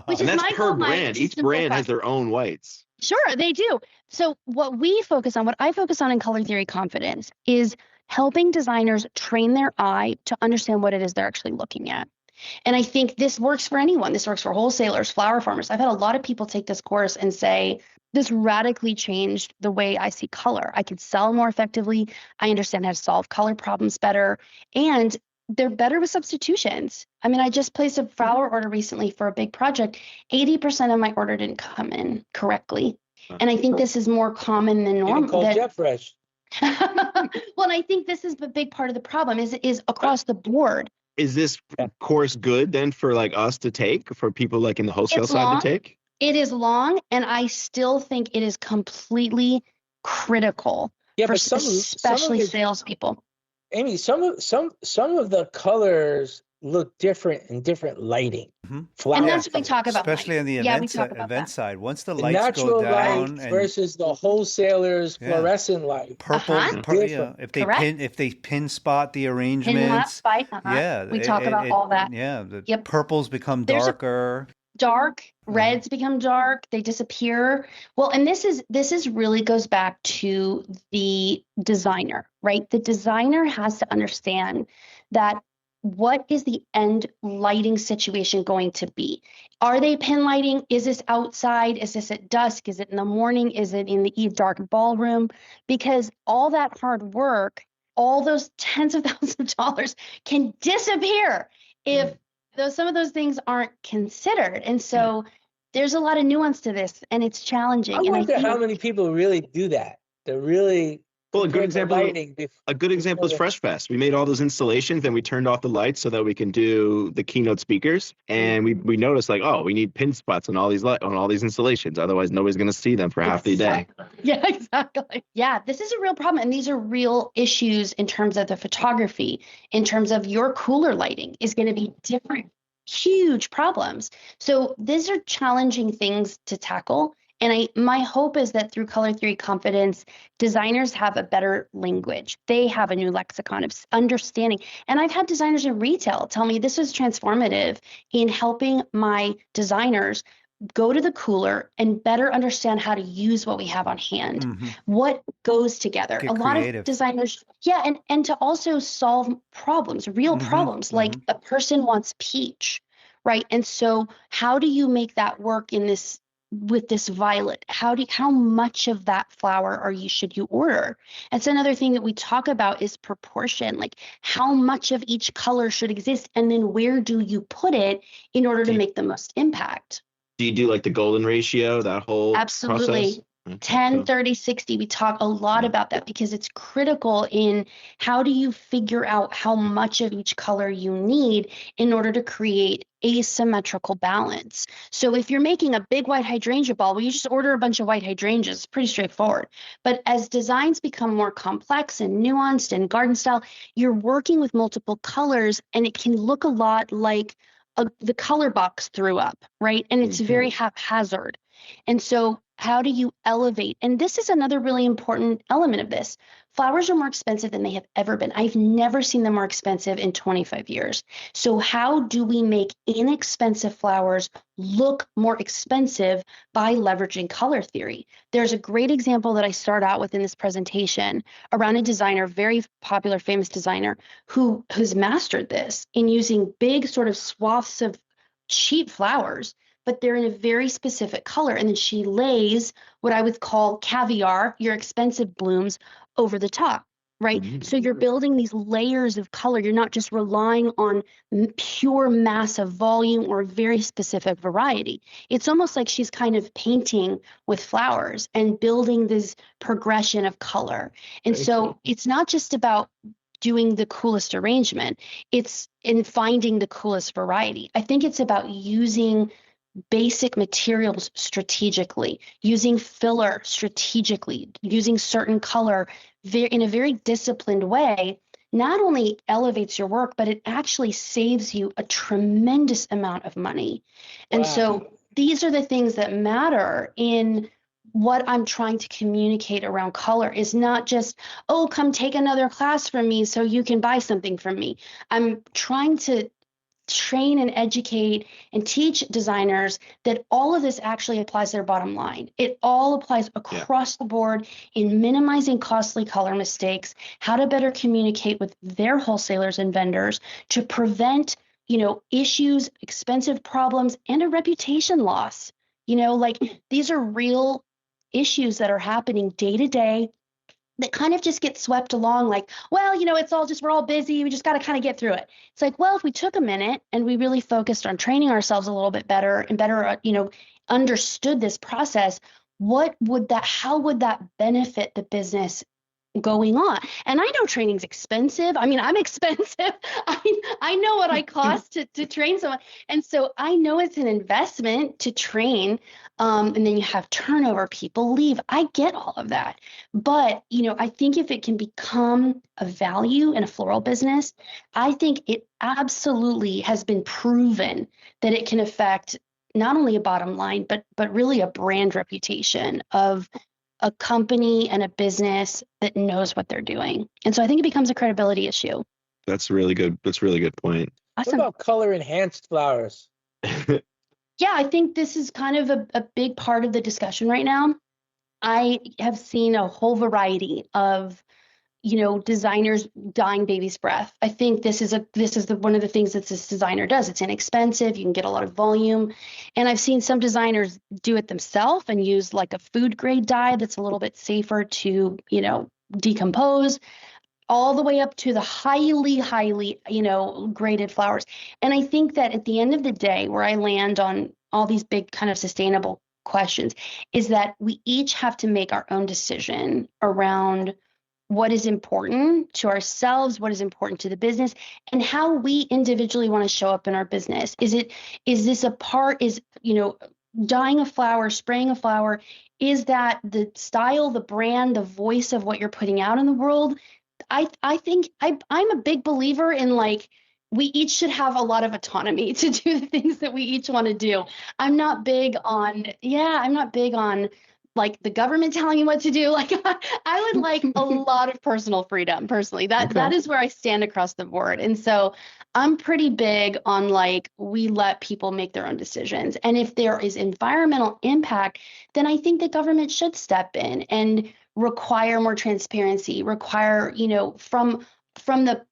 which is my goal. Brand. Each brand has their own whites. Sure, they do. So what I focus on in Color Theory Confidence is helping designers train their eye to understand what it is they're actually looking at. And I think this works for anyone. This works for wholesalers, flower farmers. I've had a lot of people take this course and say, this radically changed the way I see color. I can sell more effectively. I understand how to solve color problems better. And they're better with substitutions. I mean, I just placed a flower order recently for a big project. 80% of my order didn't come in correctly. And I think this is more common than normal. Called Jet Fresh. Well, and I think this is the big part of the problem is across the board. Is this course good then for like us to take, for people like in the wholesale side to take? It is long, and I still think it is completely critical for but especially salespeople. Amy, some of the colors look different in different lighting. Mm-hmm. And that's what we talk about, especially on the event side. Once the lights natural go down light versus the wholesalers fluorescent light. Purple, if they pin spot the arrangements, we talk about all that. The purples become darker. Reds become dark, they disappear. Well, and this is really goes back to the designer, right? The designer has to understand that what is the end lighting situation going to be? Are they pin lighting? Is this outside? Is this at dusk? Is it in the morning? Is it in the dark ballroom? Because all that hard work, all those tens of thousands of dollars can disappear if some of those things aren't considered. And so there's a lot of nuance to this, and it's challenging. I wonder how many people really do that. They're really a good example is Fresh Fest. We made all those installations, then we turned off the lights so that we can do the keynote speakers. And we noticed we need pin spots on all these installations. Otherwise, nobody's going to see them for half the day. Yeah, exactly. Yeah, this is a real problem. And these are real issues in terms of the photography, in terms of your cooler lighting is going to be different. Huge problems. So these are challenging things to tackle. And my hope is that through Color Theory Confidence, designers have a better language. They have a new lexicon of understanding. And I've had designers in retail tell me this is transformative in helping my designers go to the cooler and better understand how to use what we have on hand, what goes together. Get a lot creative. Of designers, and to also solve problems, real problems, like a person wants peach, right? And so how do you make that work with this violet? How much of that flower should you order? That's another thing that we talk about is proportion, like how much of each color should exist, and then where do you put it in order to make the most impact? Do you do like the golden ratio, that whole Absolutely. process? 10, 30, 60. We talk a lot about that because it's critical in how do you figure out how much of each color you need in order to create asymmetrical balance. So if you're making a big white hydrangea ball, well, you just order a bunch of white hydrangeas. It's pretty straightforward. But as designs become more complex and nuanced and garden style, you're working with multiple colors, and it can look a lot like the color box threw up, right? And it's very haphazard. And so how do you elevate? And this is another really important element of this. Flowers are more expensive than they have ever been. I've never seen them more expensive in 25 years. So how do we make inexpensive flowers look more expensive by leveraging color theory? There's a great example that I start out with in this presentation around a designer, very popular, famous designer, who's mastered this in using big sort of swaths of cheap flowers, but they're in a very specific color. And then she lays what I would call caviar, your expensive blooms, over the top, right? So you're building these layers of color. You're not just relying on pure mass of volume or a very specific variety. It's almost like she's kind of painting with flowers and building this progression of color. And so it's not just about doing the coolest arrangement. It's in finding the coolest variety. I think it's about using basic materials strategically, using filler strategically, using certain color in a very disciplined way, not only elevates your work, but it actually saves you a tremendous amount of money. And so these are the things that matter in what I'm trying to communicate around color. Is not just, oh, come take another class from me so you can buy something from me. I'm trying to train and educate and teach designers that all of this actually applies to their bottom line. It all applies across the board in minimizing costly color mistakes, how to better communicate with their wholesalers and vendors to prevent, issues, expensive problems, and a reputation loss. These are real issues that are happening day to day that kind of just get swept along like, well, it's all just, we're all busy. We just got to kind of get through it. It's like, well, if we took a minute and we really focused on training ourselves a little bit better and better, understood this process, how would that benefit the business going on. And I know training's expensive. I mean, I'm expensive. I know what I cost to train someone. And so I know it's an investment to train. And then you have turnover, people leave. I get all of that. But, I think if it can become a value in a floral business, I think it absolutely has been proven that it can affect not only a bottom line, but really a brand reputation of a company and a business that knows what they're doing. And so I think it becomes a credibility issue. That's really good. That's a really good point. Awesome. What about color enhanced flowers? Yeah, I think this is kind of a big part of the discussion right now. I have seen a whole variety of, designers dyeing baby's breath. I think this is one of the things that this designer does. It's inexpensive. You can get a lot of volume. And I've seen some designers do it themselves and use like a food grade dye that's a little bit safer to, decompose, all the way up to the highly, graded flowers. And I think that at the end of the day, where I land on all these big kind of sustainable questions is that we each have to make our own decision around what is important to ourselves, what is important to the business, and how we individually want to show up in our business. Is this a part, dyeing a flower, spraying a flower, is that the style, the brand, the voice of what you're putting out in the world? I think I'm a big believer in we each should have a lot of autonomy to do the things that we each want to do. I'm not big on the government telling you what to do. I would like a lot of personal freedom personally. That is where I stand across the board. And so I'm pretty big on we let people make their own decisions. And if there is environmental impact, then I think the government should step in and require more transparency, require, from the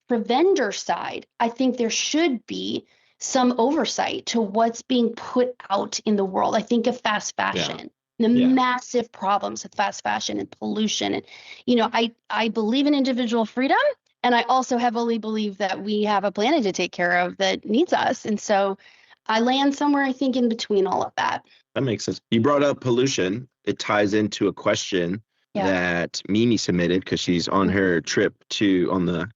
vendor side, I think there should be some oversight to what's being put out in the world. I think of fast fashion. The massive problems with fast fashion and pollution. And, I believe in individual freedom. And I also heavily believe that we have a planet to take care of that needs us. And so I land somewhere, I think, in between all of that. That makes sense. You brought up pollution. It ties into a question that Mimi submitted because she's on her trip on the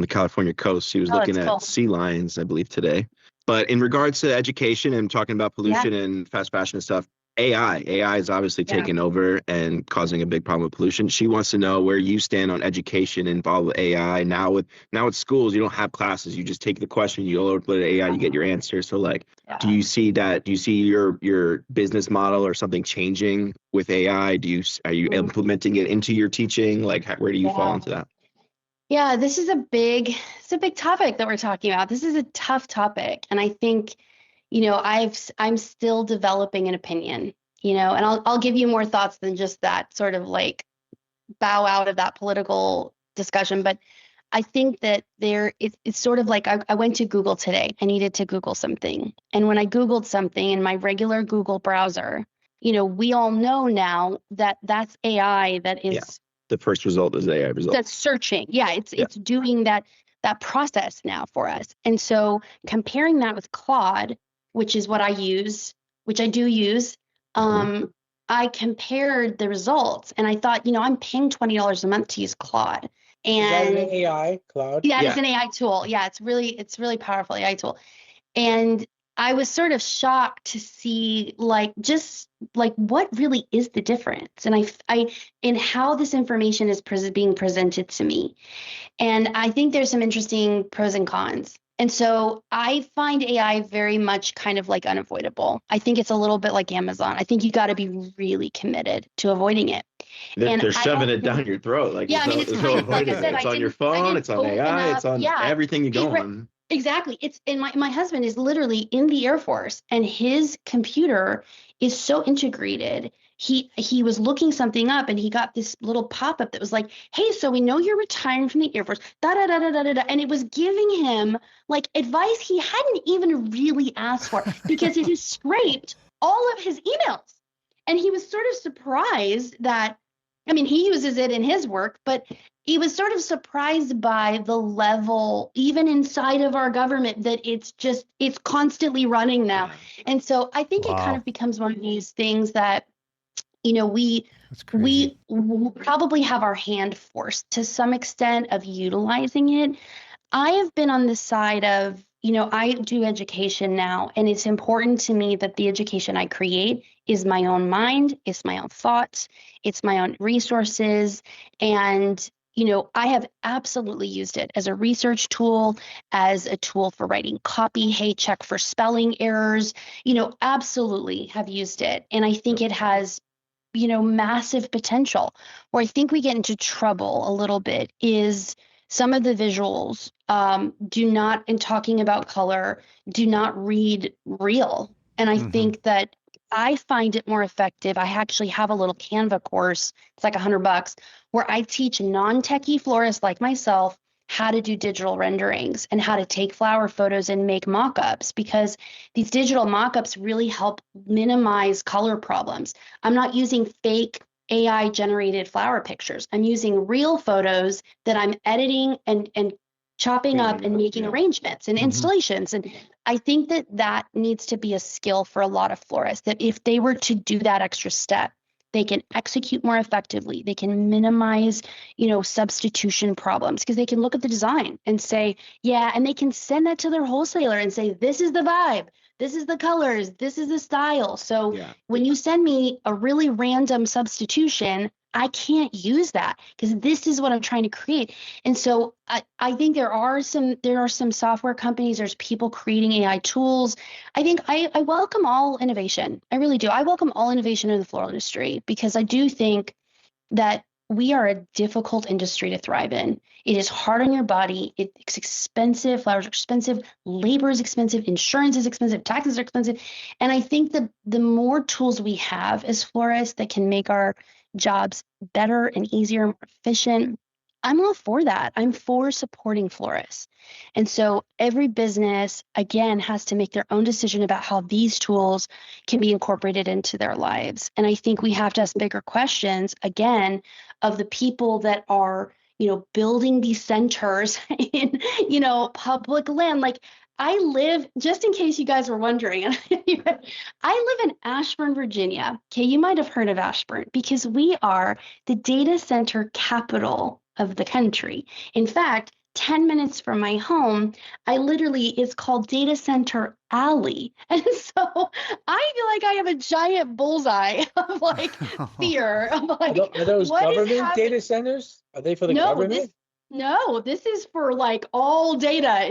California coast. She was looking at sea lions, I believe, today. But in regards to education and talking about pollution and fast fashion and stuff, AI is obviously taking over and causing a big problem with pollution. She wants to know where you stand on education involved with AI. Now with schools, you don't have classes. You just take the question, you upload it to AI, you get your answer. So do you see that? Do you see your business model or something changing with AI? Are you implementing it into your teaching? Where do you fall into that? Yeah, this is a big topic that we're talking about. This is a tough topic. And I think, I'm still developing an opinion, and I'll give you more thoughts than just that sort of bow out of that political discussion. But I think that it's sort of I went to Google today. I needed to Google something. And when I Googled something in my regular Google browser, we all know now that that's AI that is. Yeah. The first result is AI result. That's searching. Yeah, it's doing that process now for us. And so comparing that with Claude, which is what I use, which I do use, I compared the results and I thought, I'm paying $20 a month to use Claude. And is that an AI, Claude? Yeah, it's an AI tool. Yeah, it's really powerful AI tool. And I was sort of shocked to see what really is the difference and I in how this information is being presented to me. And I think there's some interesting pros and cons. And so I find AI very much kind of unavoidable. I think it's a little bit like Amazon. I think you got to be really committed to avoiding it. They're shoving it down your throat. It's no avoiding it. It's on your phone. It's on AI. It's on everything you go on. Exactly. And my husband is literally in the Air Force and his computer is so integrated. He was looking something up and he got this little pop-up that was like, hey, so we know you're retiring from the Air Force, da da da da da da, and it was giving him advice he hadn't even really asked for because it has scraped all of his emails. And he was sort of surprised that, he uses it in his work, but he was sort of surprised by the level, even inside of our government, that it's constantly running now. And so I think it kind of becomes one of these things that we probably have our hand forced to some extent of utilizing it. I have been on the side of, I do education now, and it's important to me that the education I create is my own mind, it's my own thoughts, it's my own resources. And, I have absolutely used it as a research tool, as a tool for writing copy. Hey, check for spelling errors, absolutely have used it. And I think it has massive potential. Where I think we get into trouble a little bit is some of the visuals do not, in talking about color, do not read real. And I think that I find it more effective. I actually have a little Canva course. It's like $100 where I teach non-techie florists like myself how to do digital renderings and how to take flower photos and make mock-ups, because these digital mock-ups really help minimize color problems. I'm not using fake AI generated flower pictures. I'm using real photos that I'm editing and chopping up and making arrangements and installations. And I think that needs to be a skill for a lot of florists, that if they were to do that extra step, they can execute more effectively. They can minimize, substitution problems, because they can look at the design and say, yeah, and they can send that to their wholesaler and say, this is the vibe, this is the colors, this is the style. So when you send me a really random substitution, I can't use that because this is what I'm trying to create. And so I think there are some software companies, there's people creating AI tools. I think I welcome all innovation. I really do. I welcome all innovation in the floral industry, because I do think that we are a difficult industry to thrive in. It is hard on your body. It's expensive. Flowers are expensive. Labor is expensive. Insurance is expensive. Taxes are expensive. And I think that the more tools we have as florists that can make our jobs better and easier and more efficient, I'm all for that. I'm for supporting florists. And so every business, again, has to make their own decision about how these tools can be incorporated into their lives. And I think we have to ask bigger questions, again, of the people that are, building these centers in, public land. Like, I live, just in case you guys were wondering, I live in Ashburn, Virginia. Okay, you might have heard of Ashburn because we are the data center capital of the country. In fact, 10 minutes from my home, it's called Data Center Alley. And so I feel like I have a giant bullseye of fear. Of are those government data centers? Are they for the government? This is for all data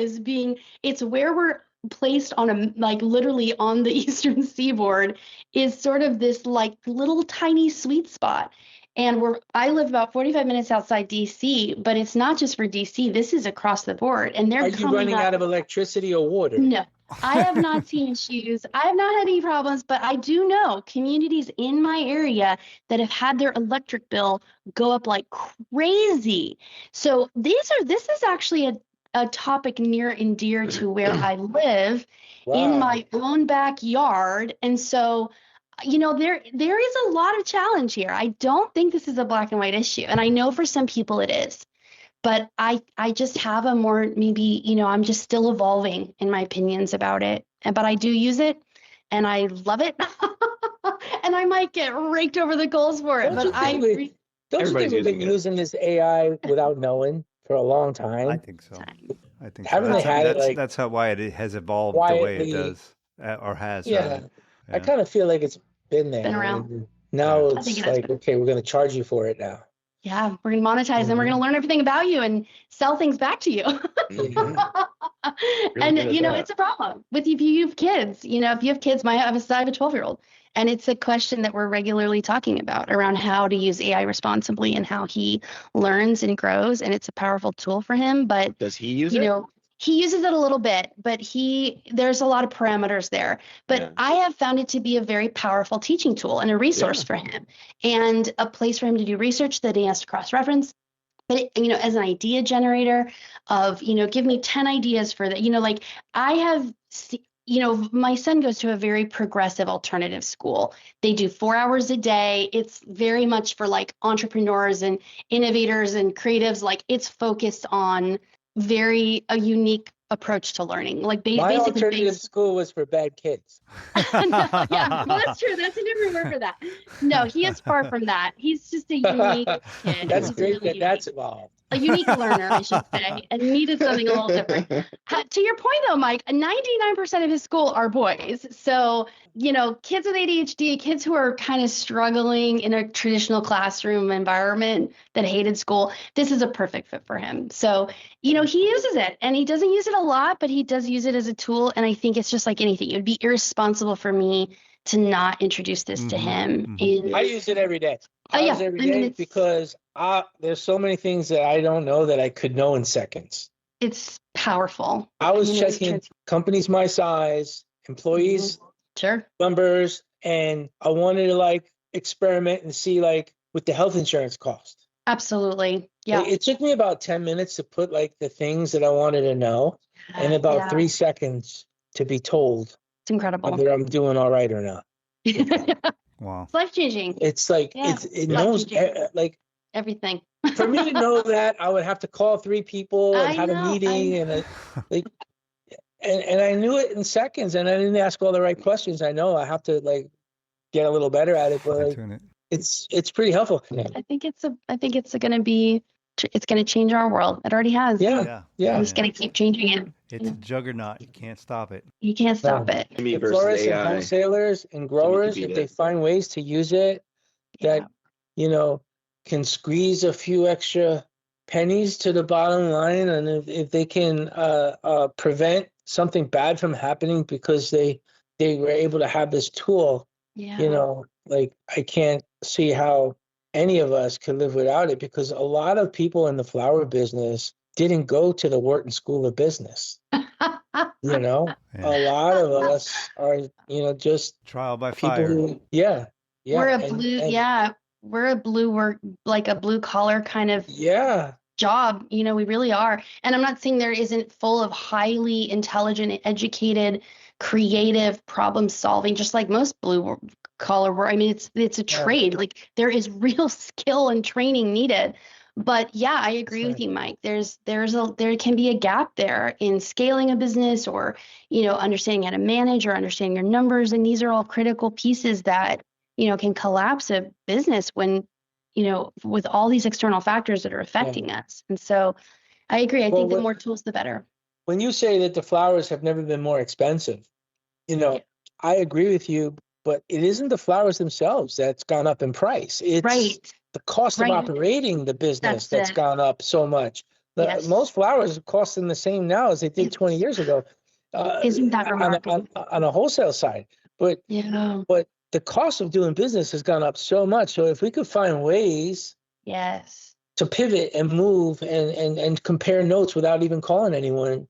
it's where we're placed on literally on the eastern seaboard, is sort of this little tiny sweet spot. And I live about 45 minutes outside DC, but it's not just for DC. This is across the board. And are you running out of electricity or water? No, I have not seen issues. I have not had any problems, but I do know communities in my area that have had their electric bill go up like crazy. So this is actually a topic near and dear to where I live. Wow. In my own backyard. And so there is a lot of challenge here. I don't think this is a black and white issue. And I know for some people it is. But I just have a more, maybe, I'm just still evolving in my opinions about it. But I do use it and I love it. And I might get raked over the coals for it. Don't you think we've been using this AI without knowing for a long time? I think so. Haven't they had that's why it has evolved quietly, the way it does or has. Yeah. Right? I kind of feel like it's been there. Been around. Now it's like, okay, we're going to charge you for it now. Yeah, we're going to monetize and we're going to learn everything about you and sell things back to you. And, it's a problem with if you have kids. If you have kids, I have a 12-year-old. And it's a question that we're regularly talking about around how to use AI responsibly and how he learns and grows. And it's a powerful tool for him. But does he use it? He uses it a little bit, but there's a lot of parameters there. But I have found it to be a very powerful teaching tool and a resource for him, and a place for him to do research that he has to cross-reference. But, as an idea generator of, give me 10 ideas for that, I have, my son goes to a very progressive alternative school. They do 4 hours a day. It's very much for entrepreneurs and innovators and creatives. It's focused on a unique approach to learning. Like my alternative school was for bad kids. No, yeah, well, that's true. That's a different word for that. No, he is far from that. He's just a unique kid. That's He's great really that that's evolved. a unique learner, I should say, and needed something a little different. To your point, though, Mike, 99% of his school are boys. So, kids with ADHD, kids who are kind of struggling in a traditional classroom environment that hated school, this is a perfect fit for him. So, he uses it, and he doesn't use it a lot, but he does use it as a tool. And I think it's just like anything. It would be irresponsible for me to not introduce this to him. I use it every day. Every day because there's so many things that I don't know that I could know in seconds. It's powerful. I was checking companies my size, employees, numbers, and I wanted to experiment and see with the health insurance cost. Absolutely. Yeah. It took me about 10 minutes to put the things that I wanted to know and about 3 seconds to be told. It's incredible. Whether I'm doing all right or not. Wow. It's life-changing. It's it knows everything. For me to know that, I would have to call 3 people and have a meeting and I knew it in seconds, and I didn't ask all the right questions. I know I have to get a little better at it, but it's pretty helpful. I think it's going to change our world. It already has. Yeah. It's going to keep changing it. It's a juggernaut. You can't stop it. You can't stop it. The florists and wholesalers and growers, if they find ways to use it that, can squeeze a few extra pennies to the bottom line, and if they can prevent something bad from happening because they were able to have this tool, I can't see how any of us could live without it, because a lot of people in the flower business didn't go to the Wharton School of Business. A lot of us are, just trial by fire. We're a blue collar kind of job. We really are. And I'm not saying there isn't full of highly intelligent, educated, creative problem solving, just like most blue collar work. I mean, it's a trade. There is real skill and training needed. But yeah, I agree with you, Mike. There can be a gap there in scaling a business, or understanding how to manage, or understanding your numbers, and these are all critical pieces that can collapse a business when with all these external factors that are affecting us. And so I agree. I think the more tools, the better. When you say that the flowers have never been more expensive, I agree with you, but it isn't the flowers themselves that's gone up in price. It's the cost of operating the business that's gone up so much. Most flowers are costing the same now as they did 20 years ago. Isn't that remarkable? On a wholesale side. But the cost of doing business has gone up so much. So if we could find ways to pivot and move and compare notes without even calling anyone,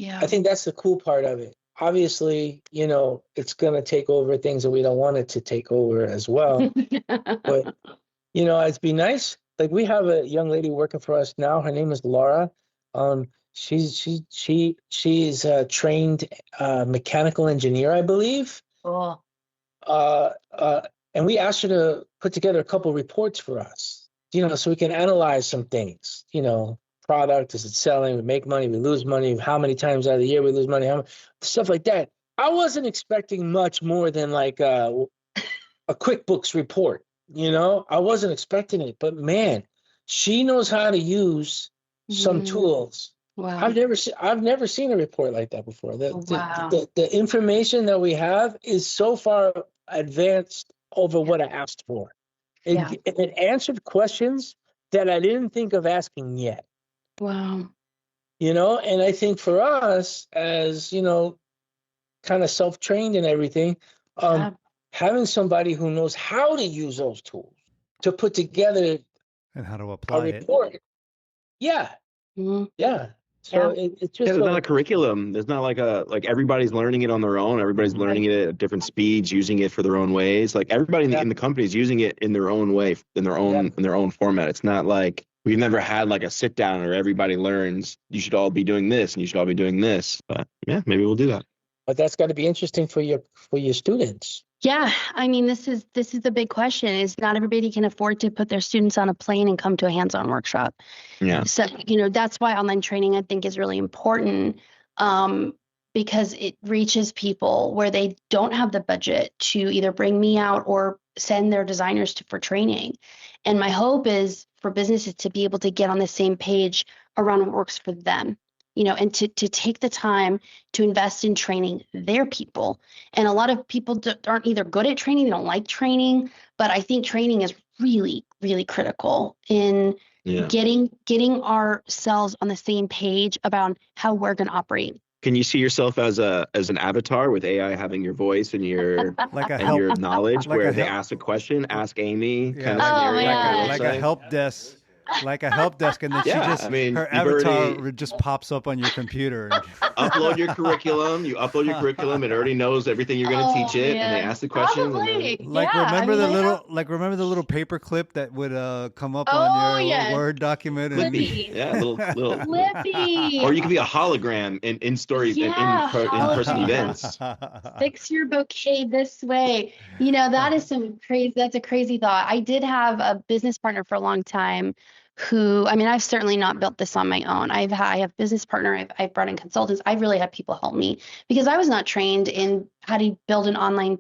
I think that's the cool part of it. Obviously, it's going to take over things that we don't want it to take over as well. But, it'd be nice. We have a young lady working for us now. Her name is Laura. She's a trained mechanical engineer, I believe. Oh. And we asked her to put together a couple reports for us, so we can analyze some things, product, is it selling, we make money, we lose money, how many times out of the year we lose money, stuff like that. I wasn't expecting much more than a QuickBooks report, I wasn't expecting it, but man, she knows how to use some tools. Wow. I've never seen a report like that before. The information that we have is so far advanced over what I asked for. It answered questions that I didn't think of asking yet. Wow. And I think for us as, kind of self-trained and everything, having somebody who knows how to use those tools to put together and how to apply a report. Yeah. So it's just there's not a curriculum. There's not like everybody's learning it on their own. Everybody's learning it at different speeds, using it for their own ways. Everybody in the company is using it in their own way, in their own format. It's not like we've never had a sit down where everybody learns. You should all be doing this, and you should all be doing this. But maybe we'll do that. But that's got to be interesting for your students. Yeah, I mean, this is the big question. Is not everybody can afford to put their students on a plane and come to a hands-on workshop. Yeah. So that's why online training, I think, is really important. because it reaches people where they don't have the budget to either bring me out or send their designers for training. And my hope is for businesses to be able to get on the same page around what works for them, and to take the time to invest in training their people. And a lot of people aren't either good at training, they don't like training, but I think training is really, really critical in getting ourselves on the same page about how we're going to operate. Can you see yourself as an avatar with AI having your voice and your your knowledge, like where they ask a question, ask Amy, kind of scenario, like a help desk. Like a help desk, and then her avatar just pops up on your computer. Upload your curriculum. You upload your curriculum. It already knows everything you're going to teach it, and they ask the questions. Remember the little paper clip that would come up on your Word document. Little. Or you could be a hologram in in-person events. Fix your bouquet this way. That is that's a crazy thought. I did have a business partner for a long time who, I've certainly not built this on my own. I have business partner. I've brought in consultants. I've really had people help me because I was not trained in how to build an online,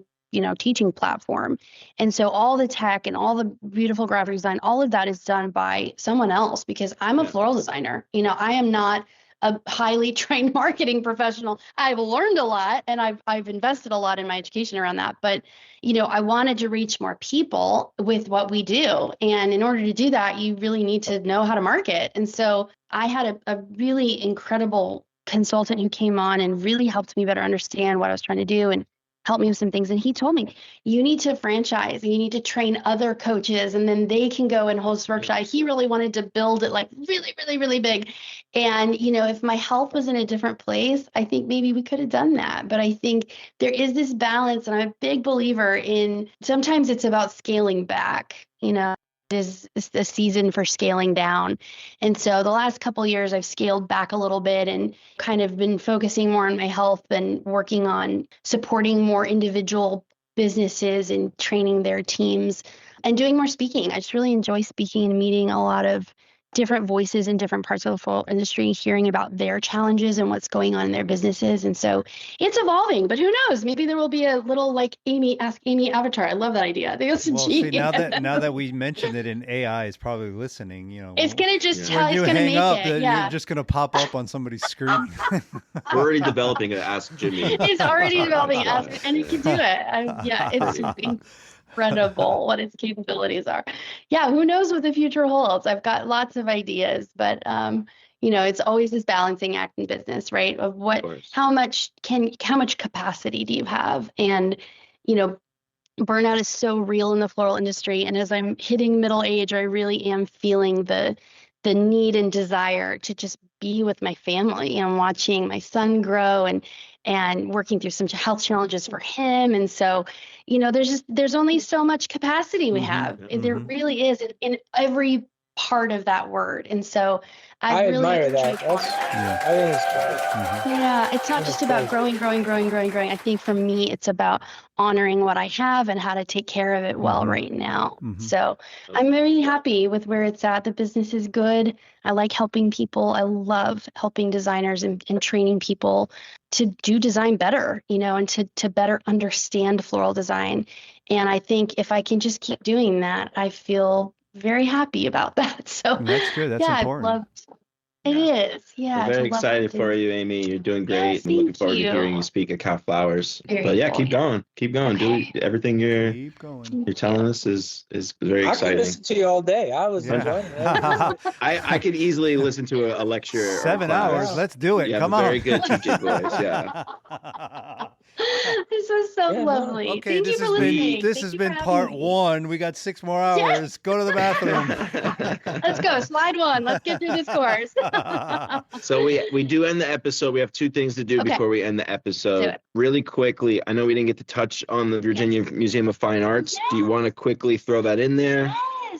teaching platform. And so all the tech and all the beautiful graphic design, all of that is done by someone else because I'm a floral designer. I am not a highly trained marketing professional. I've learned a lot and I've invested a lot in my education around that. But, I wanted to reach more people with what we do. And in order to do that, you really need to know how to market. And so I had a really incredible consultant who came on and really helped me better understand what I was trying to do and helped me with some things. And he told me, you need to franchise and you need to train other coaches and then they can go and host workshops. He really wanted to build it like really, really, really big. And, if my health was in a different place, I think maybe we could have done that. But I think there is this balance, and I'm a big believer in sometimes it's about scaling back, is the season for scaling down. And so the last couple of years, I've scaled back a little bit and kind of been focusing more on my health and working on supporting more individual businesses and training their teams and doing more speaking. I just really enjoy speaking and meeting a lot of different voices in different parts of the floral industry, hearing about their challenges and what's going on in their businesses. And so it's evolving, but who knows? Maybe there will be a little Ask Amy avatar. I love that idea. I think it's genius. Now that we mentioned it, and AI is probably listening, it's going to just tell you hang up, you're just going to pop up on somebody's screen. We're already developing an Ask Jimmy. It's already developing Ask, and it can do it. It's incredible what its capabilities are. Yeah, who knows what the future holds? I've got lots of ideas, but it's always this balancing act in business, right? Of how much capacity do you have? And burnout is so real in the floral industry. And as I'm hitting middle age, I really am feeling the need and desire to just be with my family and watching my son grow and working through some health challenges for him. And so, there's only so much capacity we have. There really is in every part of that word. And so I really admire that. I think it's great. Yeah, it's not just about growing. I think for me, it's about honoring what I have and how to take care of it well right now. So I'm very happy with where it's at. The business is good. I like helping people. I love helping designers and training people to do design better, and to better understand floral design. And I think if I can just keep doing that, I feel very happy about that. So that's good. That's important. It is. Yeah. We're very excited for you, Amy. You're doing great. Yes, I'm looking forward to hearing you speak at Cal Flowers. But yeah, keep going. Okay. Do everything you're telling us is very exciting. I could listen to you all day. I was enjoying it. I could easily listen to a lecture. 7 hours. Let's do it. Come on. Very good teaching voice. Yeah. This was so lovely. Okay, Thank you for listening. This has been part 1. We got 6 more hours. Yes. Go to the bathroom. Let's go. Slide 1. Let's get through this course. So we do end the episode. We have 2 things to do before we end the episode. Really quickly, I know we didn't get to touch on the Virginia Museum of Fine Arts. Do you want to quickly throw that in there?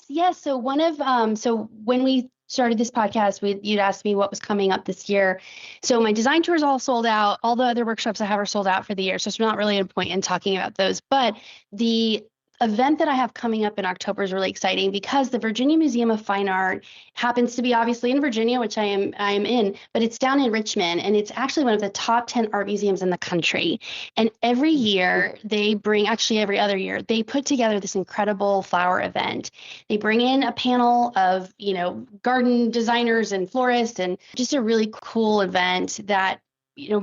Yes. So when we started this podcast, you'd asked me what was coming up this year. So my design tour is all sold out. All the other workshops I have are sold out for the year. So it's not really a point in talking about those. But the event that I have coming up in October is really exciting because the Virginia Museum of Fine Art happens to be obviously in Virginia, which I am in, but it's down in Richmond, and it's actually one of the top 10 art museums in the country. And every year actually every other year, they put together this incredible flower event. They bring in a panel of, garden designers and florists, and just a really cool event that,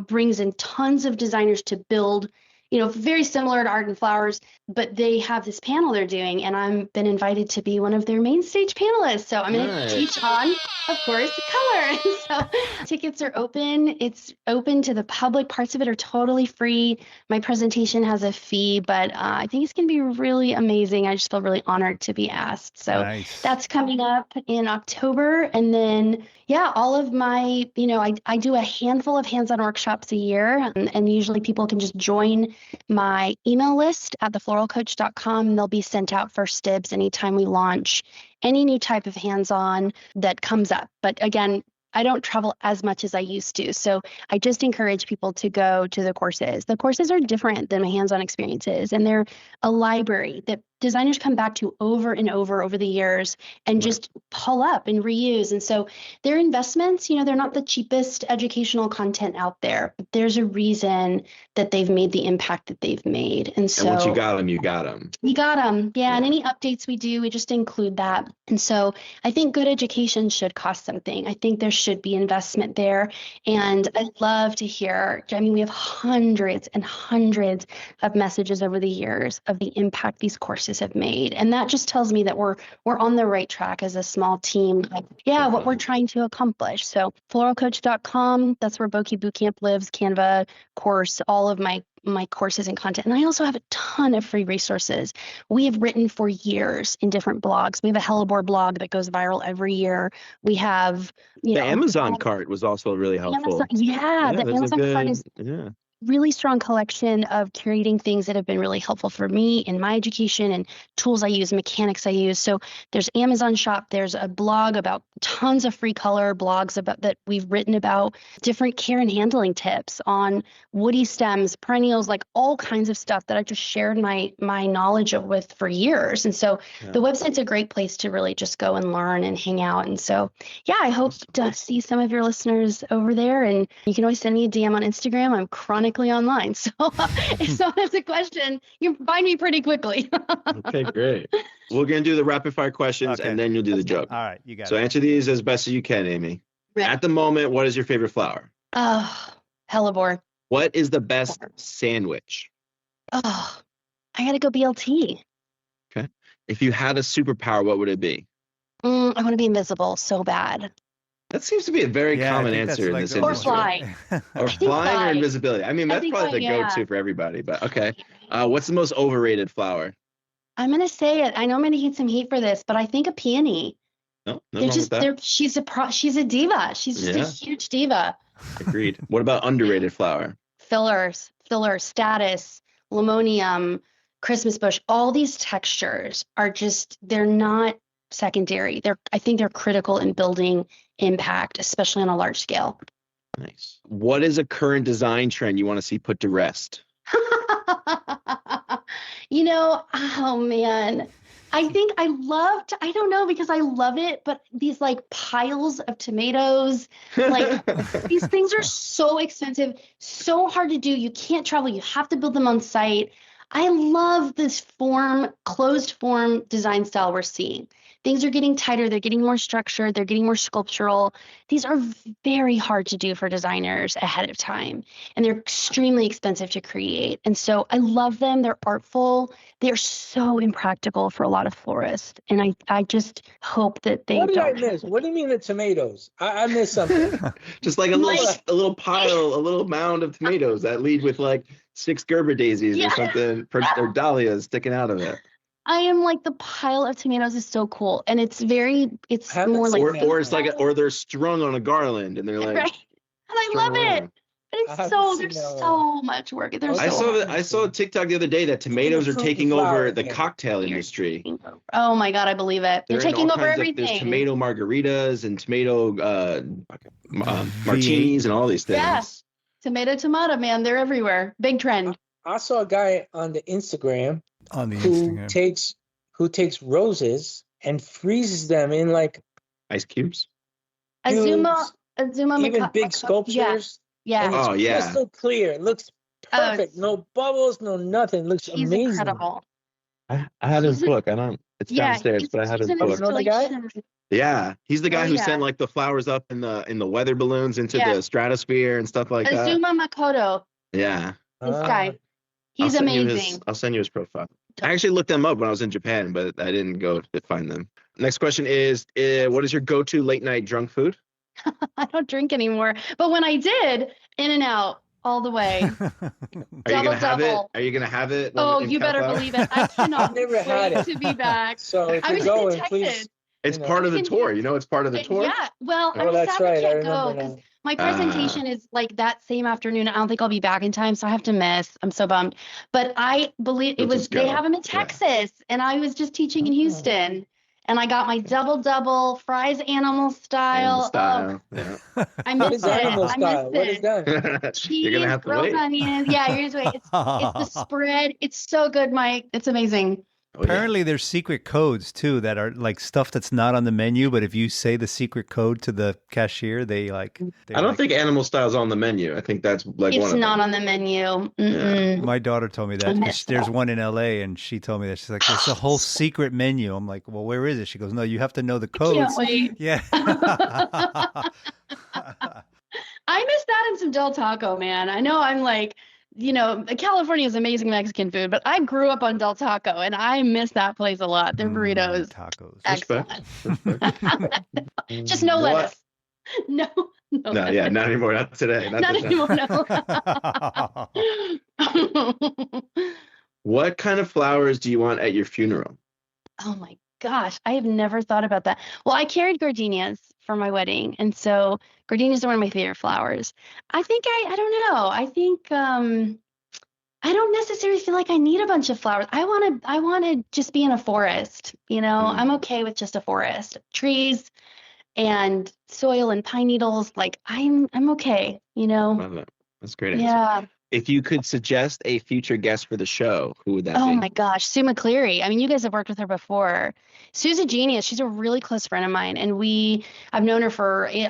brings in tons of designers to build, very similar to art and flowers, but they have this panel they're doing, and I've been invited to be one of their main stage panelists. So I'm going to teach on, of course, color. And so tickets are open. It's open to the public. Parts of it are totally free. My presentation has a fee, but I think it's going to be really amazing. I just feel really honored to be asked. So That's coming up in October. And then, all of my, I do a handful of hands-on workshops a year, and usually people can just join my email list at thefloralcoach.com, and they'll be sent out first dibs anytime we launch any new type of hands-on that comes up. But again, I don't travel as much as I used to. So I just encourage people to go to the courses. The courses are different than my hands-on experiences, and they're a library that designers come back to over and over the years and just pull up and reuse. And so their investments, they're not the cheapest educational content out there, but there's a reason that they've made the impact that they've made. And so once you got them, you got them. You got them. Yeah. And any updates we do, we just include that. And so I think good education should cost something. I think there should be investment there. And I'd love to hear, we have hundreds and hundreds of messages over the years of the impact these courses have made. And that just tells me that we're on the right track as a small team. What we're trying to accomplish. So floralcoach.com, that's where Bouquet Bootcamp lives, Canva course, all of my courses and content. And I also have a ton of free resources. We have written for years in different blogs. We have a Hellebore blog that goes viral every year. We have, the Amazon cart was also really helpful. The Amazon cart is really strong collection of curating things that have been really helpful for me in my education and tools I use, mechanics I use. So there's Amazon Shop. There's a blog about tons of free color blogs about that we've written about different care and handling tips on woody stems, perennials, like all kinds of stuff that I just shared my knowledge of with for years. And so the website's a great place to really just go and learn and hang out. And so, I hope to see some of your listeners over there, and you can always send me a DM on Instagram. I'm chronically online. So if someone has a question, you can find me pretty quickly. Okay, great. We're going to do the rapid fire questions and then you'll do the joke. All right, you got it. So answer these as best as you can, Amy. Right. At the moment, what is your favorite flower? Hellebore. What is the best sandwich? I got to go BLT. Okay. If you had a superpower, what would it be? I want to be invisible so bad. That seems to be a very common answer in this industry. Or fly. Or flying or invisibility. That's probably the go-to for everybody, but okay. What's the most overrated flower? I'm going to say it. I know I'm going to get some heat for this, but I think a peony. No wrong with that. She's a diva. She's just a huge diva. Agreed. What about underrated flower? Filler, status, limonium, Christmas bush. All these textures are they're not secondary. I think they're critical in building impact, especially on a large scale. Nice. What is a current design trend you want to see put to rest? Oh man, I think I don't know because I love it, but these like piles of tomatoes, like these things are so expensive, so hard to do. You can't travel. You have to build them on site. I love this closed form design style we're seeing. Things are getting tighter. They're getting more structured. They're getting more sculptural. These are very hard to do for designers ahead of time, and they're extremely expensive to create. And so I love them. They're artful. They're so impractical for a lot of florists. And I just hope that they What did I miss? What do you mean the tomatoes? I missed something. Just like a little pile, a little mound of tomatoes that lead with like 6 Gerber daisies or something, or dahlias sticking out of it. I am like the pile of tomatoes is so cool, and it's more like or it's like or they're strung on a garland and they're like right, and I love it. But there's so much work. I saw a TikTok the other day that tomatoes are taking over the cocktail industry. Oh my God, I believe it. They're taking over everything. There's tomato margaritas and tomato martinis and all these things. Yeah. Tomato, man, they're everywhere. Big trend. I saw a guy on the Instagram on the who Instagram. takes roses and freezes them in like ice cubes. Azuma even big sculptures. Yeah. And it's Oh, yeah. crystal clear. It looks perfect. No bubbles, no nothing. It looks He's amazing. incredible. I had his book. I don't. It's downstairs, but I had his book. You know the guy? Yeah, he's the guy who sent like the flowers up in the weather balloons into the stratosphere and stuff like that. Azuma Makoto. Yeah. This guy. He's amazing. I'll send you his profile. I actually looked them up when I was in Japan, but I didn't go to find them. Next question is, what is your go-to late night drunk food? I don't drink anymore, but when I did, In-N-Out all the way. Are you gonna have it? Oh, you better believe it. I cannot never wait had it. to be back. So if I you're was going, in please. Texas. It's part of the tour. You know, it's part of the tour. Yeah. Well, Oh, that's sad I right. I can't go remember because now. my presentation is like that same afternoon. I don't think I'll be back in time, so I have to miss. I'm so bummed. But I believe it was. They have them in Texas, and I was just teaching in Houston. And I got my double fries animal style. Yeah. I What miss is it. animal I style? miss What is it. that? Cheese, You're gonna have to grilled wait. onions. Yeah, you're just wait. It's the spread. It's so good, Mike. It's amazing. Apparently, there's secret codes too that are like stuff that's not on the menu, but if you say the secret code to the cashier, they like. I don't think animal style is on the menu. I think that's like It's one of not them. on the menu. Yeah. My daughter told me that. There's one in LA, and she told me that she's like, "It's a whole secret menu." I'm like, "Well, where is it?" She goes, "No, you have to know the codes." Can't wait. Yeah. I miss that in some Del Taco, man. I know I'm like, California is amazing Mexican food, but I grew up on Del Taco, and I miss that place a lot. Their burritos, tacos. excellent. Just no lettuce. No. No, yeah, not anymore. Not today. Not anymore. No. What kind of flowers do you want at your funeral? Oh my gosh, I have never thought about that. Well, I carried gardenias for my wedding, and so gardenias are one of my favorite flowers. I think I don't know. I think I don't necessarily feel like I need a bunch of flowers. I want to just be in a forest. I'm okay with just a forest, trees and soil and pine needles. Like I'm okay. Love it. That's a great answer. Yeah. If you could suggest a future guest for the show, who would that be? Oh my gosh, Sue McCleary. I mean, you guys have worked with her before. Sue's a genius. She's a really close friend of mine, and I've known her for 8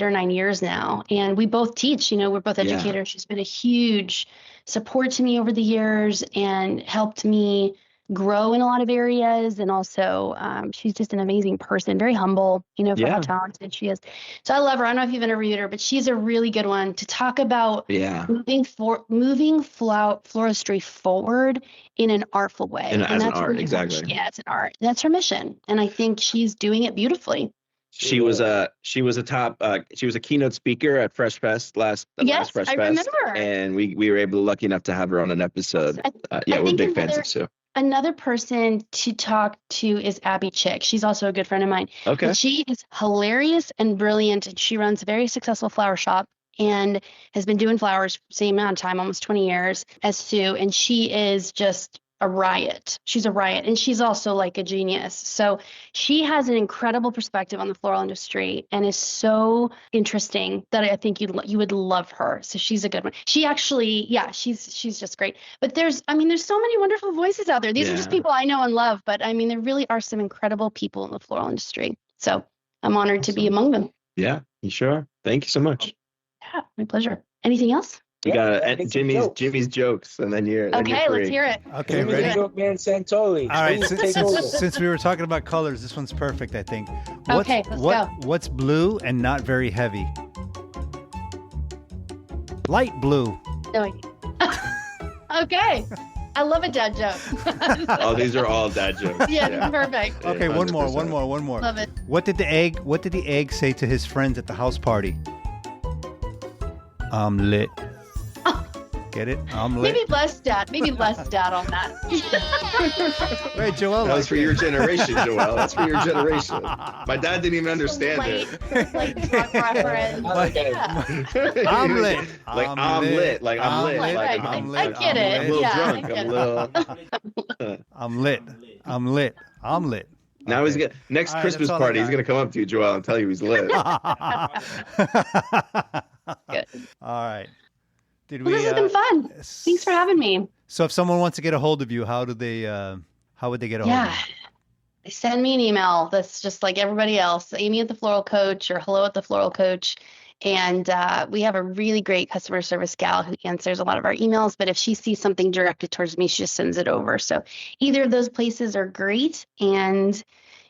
or 9 years now, and we both teach. We're both educators. Yeah. She's been a huge support to me over the years and helped me grow in a lot of areas, and also she's just an amazing person, very humble, for how talented she is. So I love her. I don't know if you've interviewed her, but she's a really good one to talk about moving floristry forward in an artful way. And as an art, exactly. Yeah, it's an art. That's her mission, and I think she's doing it beautifully. She was a keynote speaker at Fresh Fest last Fresh Fest. I remember. And we were lucky enough to have her on an episode. We're big fans of Sue. Another person to talk to is Abby Chick. She's also a good friend of mine. Okay. And she is hilarious and brilliant. And she runs a very successful flower shop and has been doing flowers same amount of time, almost 20 years as Sue. And she is just a riot. She's a riot. And she's also like a genius. So she has an incredible perspective on the floral industry and is so interesting that I think you would love her. So she's a good one. She actually, she's just great. But there's so many wonderful voices out there. These are just people I know and love. But I mean, there really are some incredible people in the floral industry. So I'm honored to be among them. Yeah, you sure are. Thank you so much. Yeah, my pleasure. Anything else? You got Jimmy's jokes, and then you're okay. Let's hear it. Okay, ready? Joke man Santoli. All right. Since we were talking about colors, this one's perfect, I think. Let's go. What's blue and not very heavy? Light blue. No idea. Okay. I love a dad joke. Oh, these are all dad jokes. Yeah, perfect. Okay, 100%. one more. Love it. What did the egg say to his friends at the house party? I'm lit. Get it? I'm lit. Maybe less dad on that. Right, Joel. That was for your generation, Joel. That's for your generation. My dad didn't even understand it. Like rock reference. I'm lit. I'm lit. I get it. I'm a little drunk. I'm lit. Now he's gonna next Christmas party. He's gonna come up to you, Joel, and tell you he's lit. Good. All right. This has been fun. Thanks for having me. So if someone wants to get a hold of you, how would they get a hold of you? They send me an email that's just like everybody else, Amy at the Floral Coach or hello at the Floral Coach. And we have a really great customer service gal who answers a lot of our emails. But if she sees something directed towards me, she just sends it over. So either of those places are great. And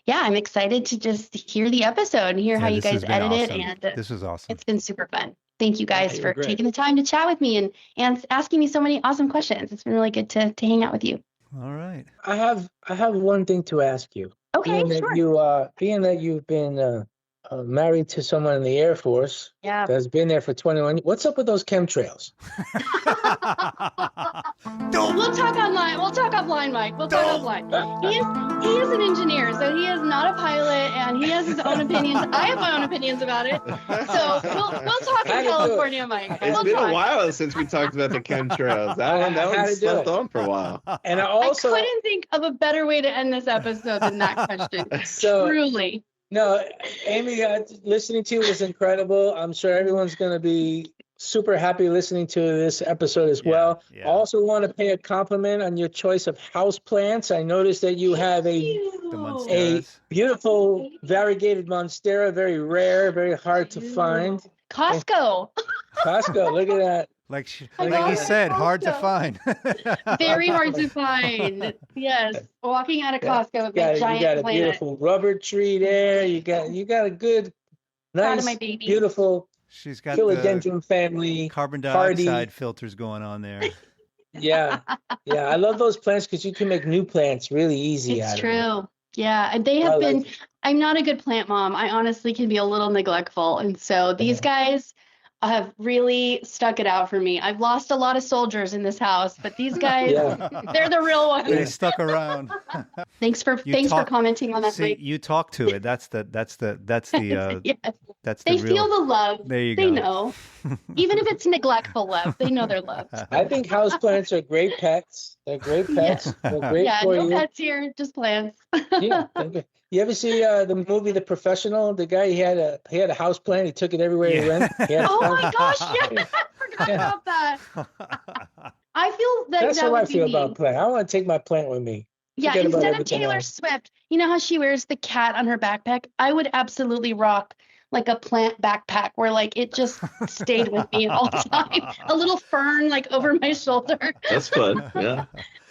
yeah, I'm excited to just hear the episode and hear how you guys edit it. And this was awesome. It's been super fun. Thank you guys for taking the time to chat with me and asking me so many awesome questions. It's been really good to hang out with you. All right. I have one thing to ask you. Okay, Being that you've been married to someone in the Air Force that's been there for 21 years. What's up with those chemtrails? We'll talk online. We'll talk offline, Mike. We'll talk offline. He is an engineer, so he is not a pilot, and he has his own opinions. I have my own opinions about it. So we'll talk in California, Mike. It's been a while since we talked about the chemtrails. That one slept on for a while. And I couldn't think of a better way to end this episode than that question. Truly. No, Amy, listening to you was incredible. I'm sure everyone's going to be super happy listening to this episode as well. Yeah. I also want to pay a compliment on your choice of house plants. I noticed that you have a beautiful variegated monstera, very rare, very hard to find. Costco, look at that. Like you said, hard to find. Very hard to find. Yes, walking out of Costco with my giant plant. You got a beautiful rubber tree there. You got a good, nice, beautiful. She's got philodendron family. Carbon dioxide filters going on there. Yeah. I love those plants because you can make new plants really easy. It's true. Yeah, and they have been. I'm not a good plant mom. I honestly can be a little neglectful, and so these guys have really stuck it out for me. I've lost a lot of soldiers in this house, but these guys, they're the real ones. They stuck around. Thanks for commenting on that. See, you talk to it. That's the yes. That's they the feel the love. There you go. They know. Even if it's neglectful love, they know they're loved. I think houseplants are great pets. They're great pets. They're great for you. No pets here, just plants. You ever see the movie The Professional? The guy, he had a house plant. He took it everywhere he went. Oh my gosh! Yeah, I forgot about that. I feel that's how I feel about plant. I want to take my plant with me. Yeah, instead of Taylor Swift, you know how she wears the cat on her backpack? I would absolutely rock like a plant backpack where like it just stayed with me all the time. A little fern like over my shoulder. That's fun. Yeah.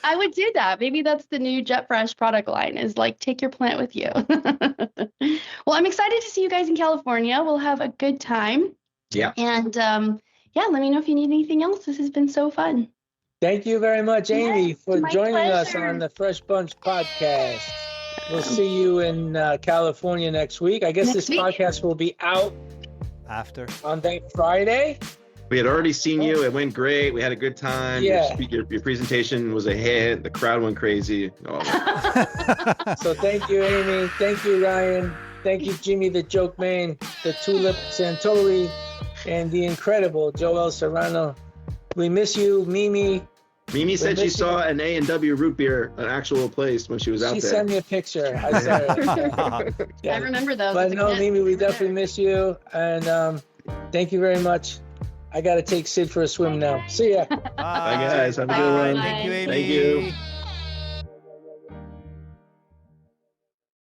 I would do that. Maybe that's the new Jet Fresh product line is like take your plant with you. Well, I'm excited to see you guys in California. We'll have a good time. Yeah. And let me know if you need anything else. This has been so fun. Thank you very much, Amy, for joining us on the Fresh Bunch podcast. We'll see you in California next week. I guess this podcast will be out after on that Friday. We had already seen you. It went great. We had a good time. Yeah. Your presentation was a hit. The crowd went crazy. Oh. So thank you, Amy. Thank you, Ryan. Thank you, Jimmy the Joke Man, the Tulip Santori, and the incredible Joel Serrano. We miss you, Mimi. Mimi said she saw an A&W root beer, an actual place, when she was out there. She sent me a picture. I saw it. Yeah. I remember those. But no, Mimi, we definitely miss you. And thank you very much. I got to take Sid for a swim now. See ya. Bye, guys. Have a good one. Thank you, Amy. Thank you.